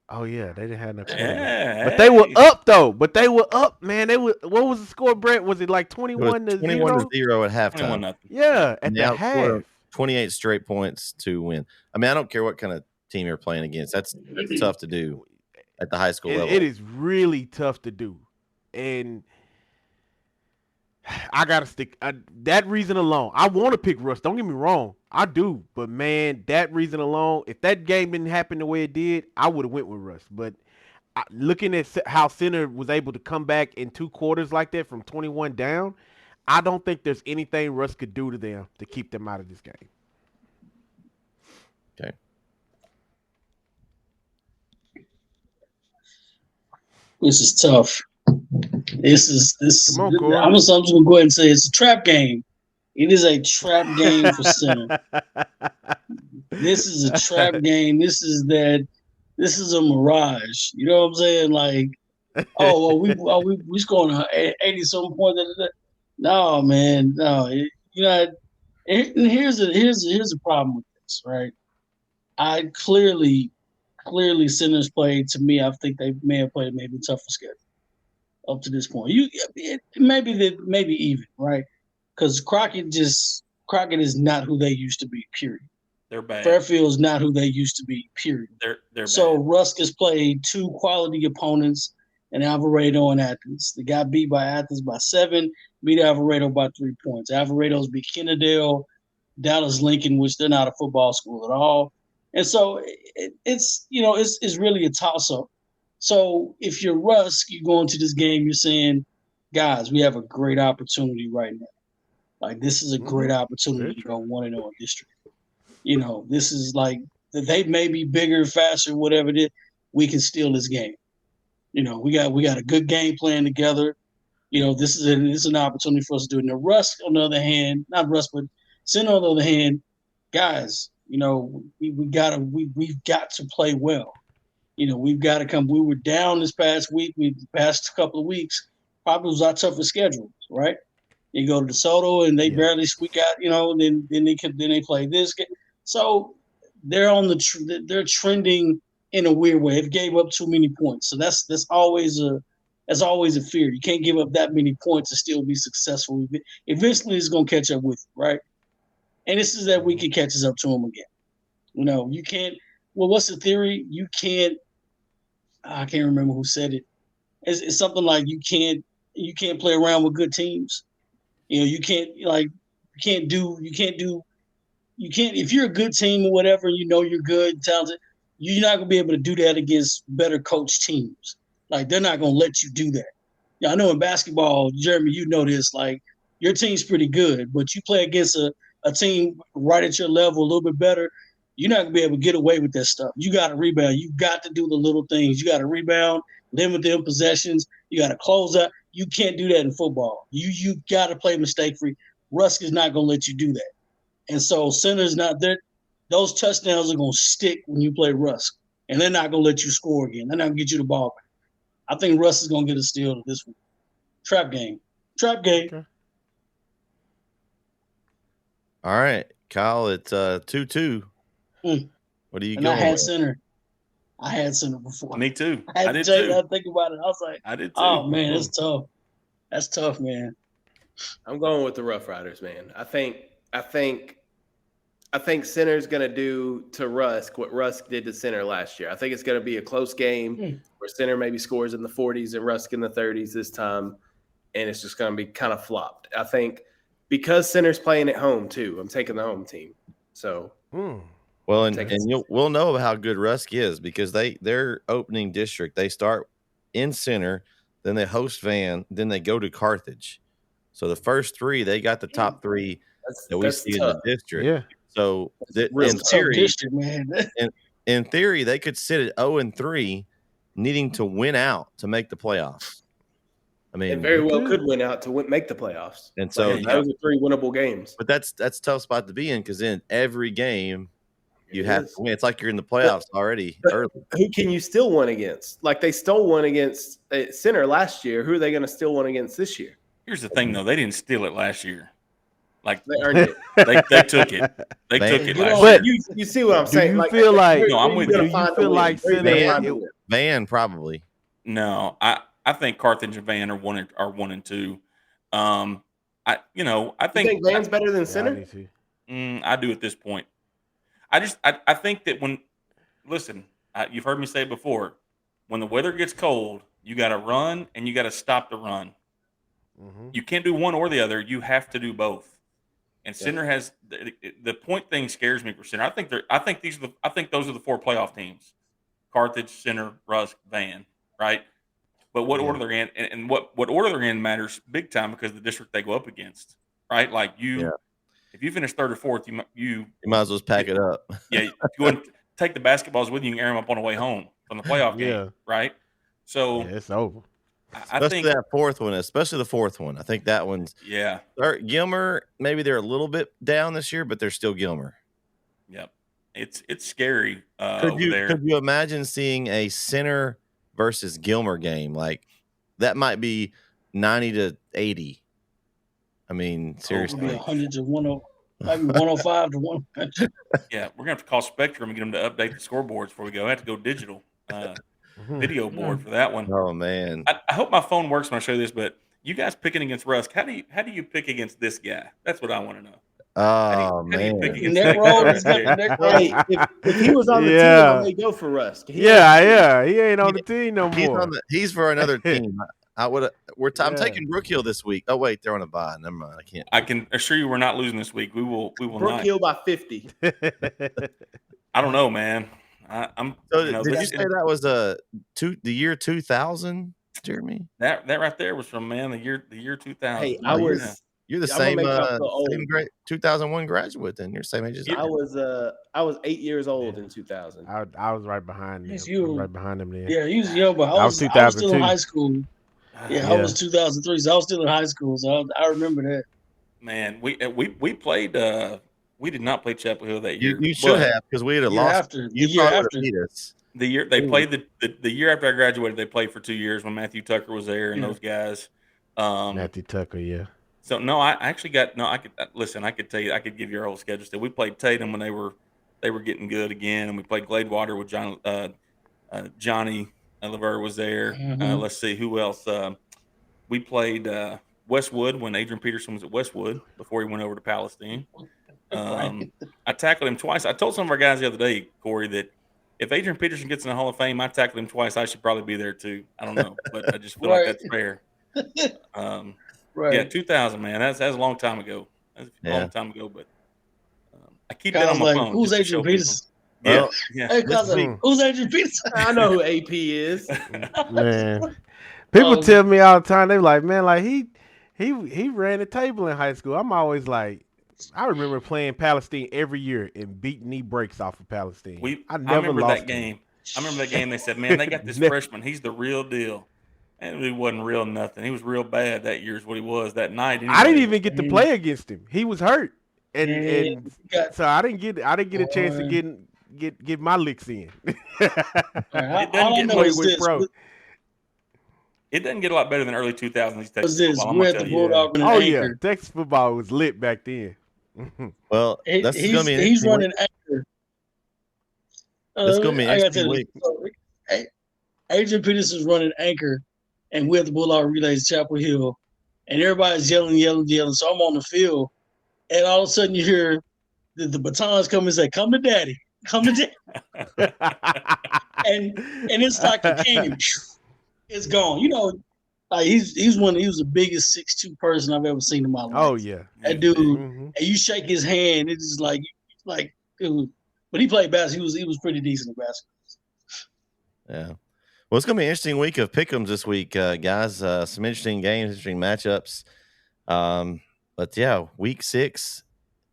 Oh yeah, they didn't have no. Yeah, but they were up though. But they were up, man. What was the score, Brett? Was it like 21 to 0? 21-0 at halftime. Nothing. Yeah, at the half. 28 straight points to win. I don't care what kind of team you're playing against. That's tough to do at the high school level. It is really tough to do, and I gotta stick. That reason alone, I want to pick Russ. Don't get me wrong, I do. But man, that reason alone, if that game didn't happen the way it did, I would have went with Russ. But looking at how Center was able to come back in 2 quarters like that from 21 down, I don't think there's anything Russ could do to them to keep them out of this game. Okay. This is tough. This. Come on, Corey. I'm just gonna go ahead and say it's a trap game. It is a trap game for Center. This is a trap game. This is a mirage. You know what I'm saying? Like, we scoring 80 some points. No, man, no. And here's a problem with this, right? I clearly Center's played. To me, I think they may have played maybe tougher schedule up to this point. Maybe even, right? Because Crockett is not who they used to be. Period. They're bad. Fairfield's not who they used to be. Period. They're so bad. Rusk has played 2 quality opponents in Alvarado and Athens. They got beat by Athens by 7, beat Alvarado by 3 points. Alvarado's beat Kennedale, Dallas Lincoln, which they're not a football school at all. And so it's really a toss-up. So if you're Rusk, you go into this game, you're saying, guys, we have a great opportunity right now. Like, this is a great opportunity to go 1-0 in district. This is like, they may be bigger, faster, whatever it is. We can steal this game. We got a good game plan together. This is an opportunity for us to do it. Now, Rusk, on the other hand, not Rusk, but Center, on the other hand, guys, we've got to play well. We've got to come. We were down this past week. The past couple of weeks probably was our toughest schedule, right? You go to DeSoto and they barely squeak out. Then they play this game. So they're they're trending in a weird way. It gave up too many points. So that's always a fear. You can't give up that many points and still be successful. Eventually, it's gonna catch up with you, right? And this is that week it catches up to them again. You can't. Well, what's the theory? You can't. I can't remember who said it. It's something like you can't play around with good teams. You can't if you're a good team or whatever, you're good, talented, you're not gonna be able to do that against better coached teams. Like they're not gonna let you do that. Yeah, I know in basketball, Jeremy, you know this, like your team's pretty good, but you play against a team right at your level, a little bit better, you're not gonna be able to get away with that stuff. You gotta rebound. You got to do the little things. You gotta rebound, limit them possessions, you gotta close out. You can't do that in football. You gotta play mistake free. Rusk is not gonna let you do that. And so center's not there. Those touchdowns are gonna stick when you play Rusk. And they're not gonna let you score again. They're not gonna get you the ball back. I think Russ is gonna get a steal this week. Trap game. Okay. All right, Kyle, it's 2-2. What are you and going I had with? center. I had center before. Me too. I did too. I think about it. I was like, I did too. Oh man, that's tough. That's tough, man. I'm going with the Rough Riders, man. I think center's going to do to Rusk what Rusk did to center last year. I think it's going to be a close game where center maybe scores in the 40s and Rusk in the 30s this time, and it's just going to be kind of flopped. I think because center's playing at home too, I'm taking the home team. So, well, and we'll know how good Rusk is because their opening district, they start in center, then they host Van, then they go to Carthage. So the first three, they got the top three that we see tough. In the district. Yeah. So in theory, they could sit at 0-3, needing to win out to make the playoffs. I mean, and very well could win out to make the playoffs. And so those are 3 winnable games. But that's a tough spot to be in because in every game you have to win. It's like you're in the playoffs already early. Who can you still win against? Like they stole one against center last year. Who are they going to still win against this year? Here's the thing, though. They didn't steal it last year. Like they earned it. They took it. They took it last year. You see what I'm saying? Do you feel like? No, I'm with you. Do you feel like Van probably? No, I think Carthage and Van are 1 and 2. I think Van's better than center. I do at this point. I think that you've heard me say it before. When the weather gets cold, you got to run and you got to stop the run. You can't do one or the other. You have to do both. And center has the point thing scares me for center. I think those are the 4 playoff teams: Carthage, Center, Rusk, Van. Right. But what order they're in and what order they're in matters big time because of the district they go up against. Right. Like if you finish 3rd or 4th, you might as well just pack it up. Yeah. You go and take the basketballs with you and air them up on the way home from the playoff game. Right. So it's over. I think that 4th one, especially the 4th one. I think that one's Gilmer. Maybe they're a little bit down this year, but they're still Gilmer. Yep, it's scary. Could you imagine seeing a center versus Gilmer game like that? Might be 90-80. I mean, seriously, 100 to 10, maybe 105 to 100. Yeah, we're gonna have to call Spectrum and get them to update the scoreboards before we go. I have to go digital. Video board for that one. Oh man! I hope my phone works when I show this. But you guys picking against Rusk, how do you pick against this guy? That's what I want to know. Oh man! Neck roll. If he was on the team, I may go for Rusk. He ain't on the team no more. He's for another team. I'm taking Brookhill this week. Oh wait, they're on a bye. Never mind. I can't. I can assure you we're not losing this week. We will not. Brookhill by 50. I don't know, man. Did you say that was the year 2000, Jeremy? That right there was from the year 2000. Hey, you're the same grade 2001 graduate. Then you're the same age as I was 8 years old in 2000. I was right behind him. Right behind him then. Yeah, he was young, but I was 2002. I was still in high school. Yeah, I was 2003, so I was still in high school. So I remember that. Man, we played. We did not play Chapel Hill that year. You should have because we had lost. The year after. The year they played the year after I graduated, they played for 2 years when Matthew Tucker was there and those guys. Matthew Tucker, yeah. So no, I actually got no. I could listen. I could tell you. I could give you our whole schedule. Still, we played Tatum when they were getting good again, and we played Gladewater with Johnny Lever was there. Mhm. Let's see who else. We played Westwood when Adrian Peterson was at Westwood before he went over to Palestine. Right. I tackled him twice. I told some of our guys the other day, Corey, that if Adrian Peterson gets in the Hall of Fame, I tackled him twice. I should probably be there too. I don't know, but I just feel like Right. that's fair. Yeah, Right. 2000, man. That's a long time ago. That's a Yeah. long time ago, but I keep Guys that on my like, phone who's just to Adrian show people. Peterson? Yeah, Well, yeah. Hey, guys like, who's Adrian Peterson? I know who AP is. Man, people Um, tell me all the time. They like, man, like he ran the table in high school. I'm always like, I remember playing Palestine every year and beating knee breaks off of Palestine. I never remember lost that game. I remember that game. They said, man, they got this freshman. He's the real deal. And he wasn't real nothing. He was real bad that year is what he was that night. Anyway. I didn't even get to play against him. He was hurt, Yeah, and so I didn't get a chance to get my licks in. all I know is this. It doesn't get a lot better than early 2000s Texas this? football. I'm We're gonna at tell the you. Bulldog Oh and yeah, Anchor. Texas football was lit back then. Well, that's going to be an He's interesting running week. Anchor. That's going to be an I gotta interesting tell week. you, Adrian Peterson's running Anchor, and we're at the Bulldog Relays Chapel Hill, and everybody's yelling. So I'm on the field, and all of a sudden you hear the batons come and say, "Come to Daddy, come to Daddy," and it's like a candy. It's gone. You know, like he was the biggest 6'2" person I've ever seen in my life. Oh yeah, that dude. And you shake his hand, it's just like but he played basketball. He was pretty decent at basketball. Yeah. Well, it's going to be an interesting week of pick'ems this week, guys. Some interesting games, interesting matchups. But yeah, week 6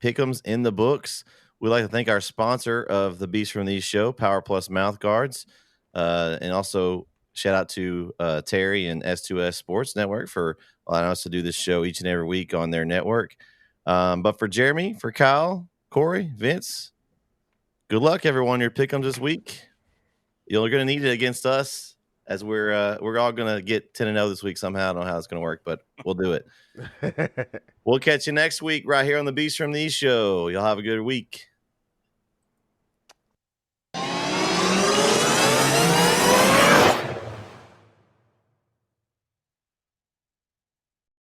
pick'ems in the books. We'd like to thank our sponsor of the Beast from These show, Power Plus Mouth Guards, and also shout out to Terry and S2S Sports Network for allowing us to do this show each and every week on their network. But for Jeremy, for Kyle, Corey, Vince, good luck, everyone. Your pick'ems this week. You're going to need it against us, as we're all going to get 10-0 this week somehow. I don't know how it's going to work, but we'll do it. We'll catch you next week right here on the Beast from These show. Y'all have a good week.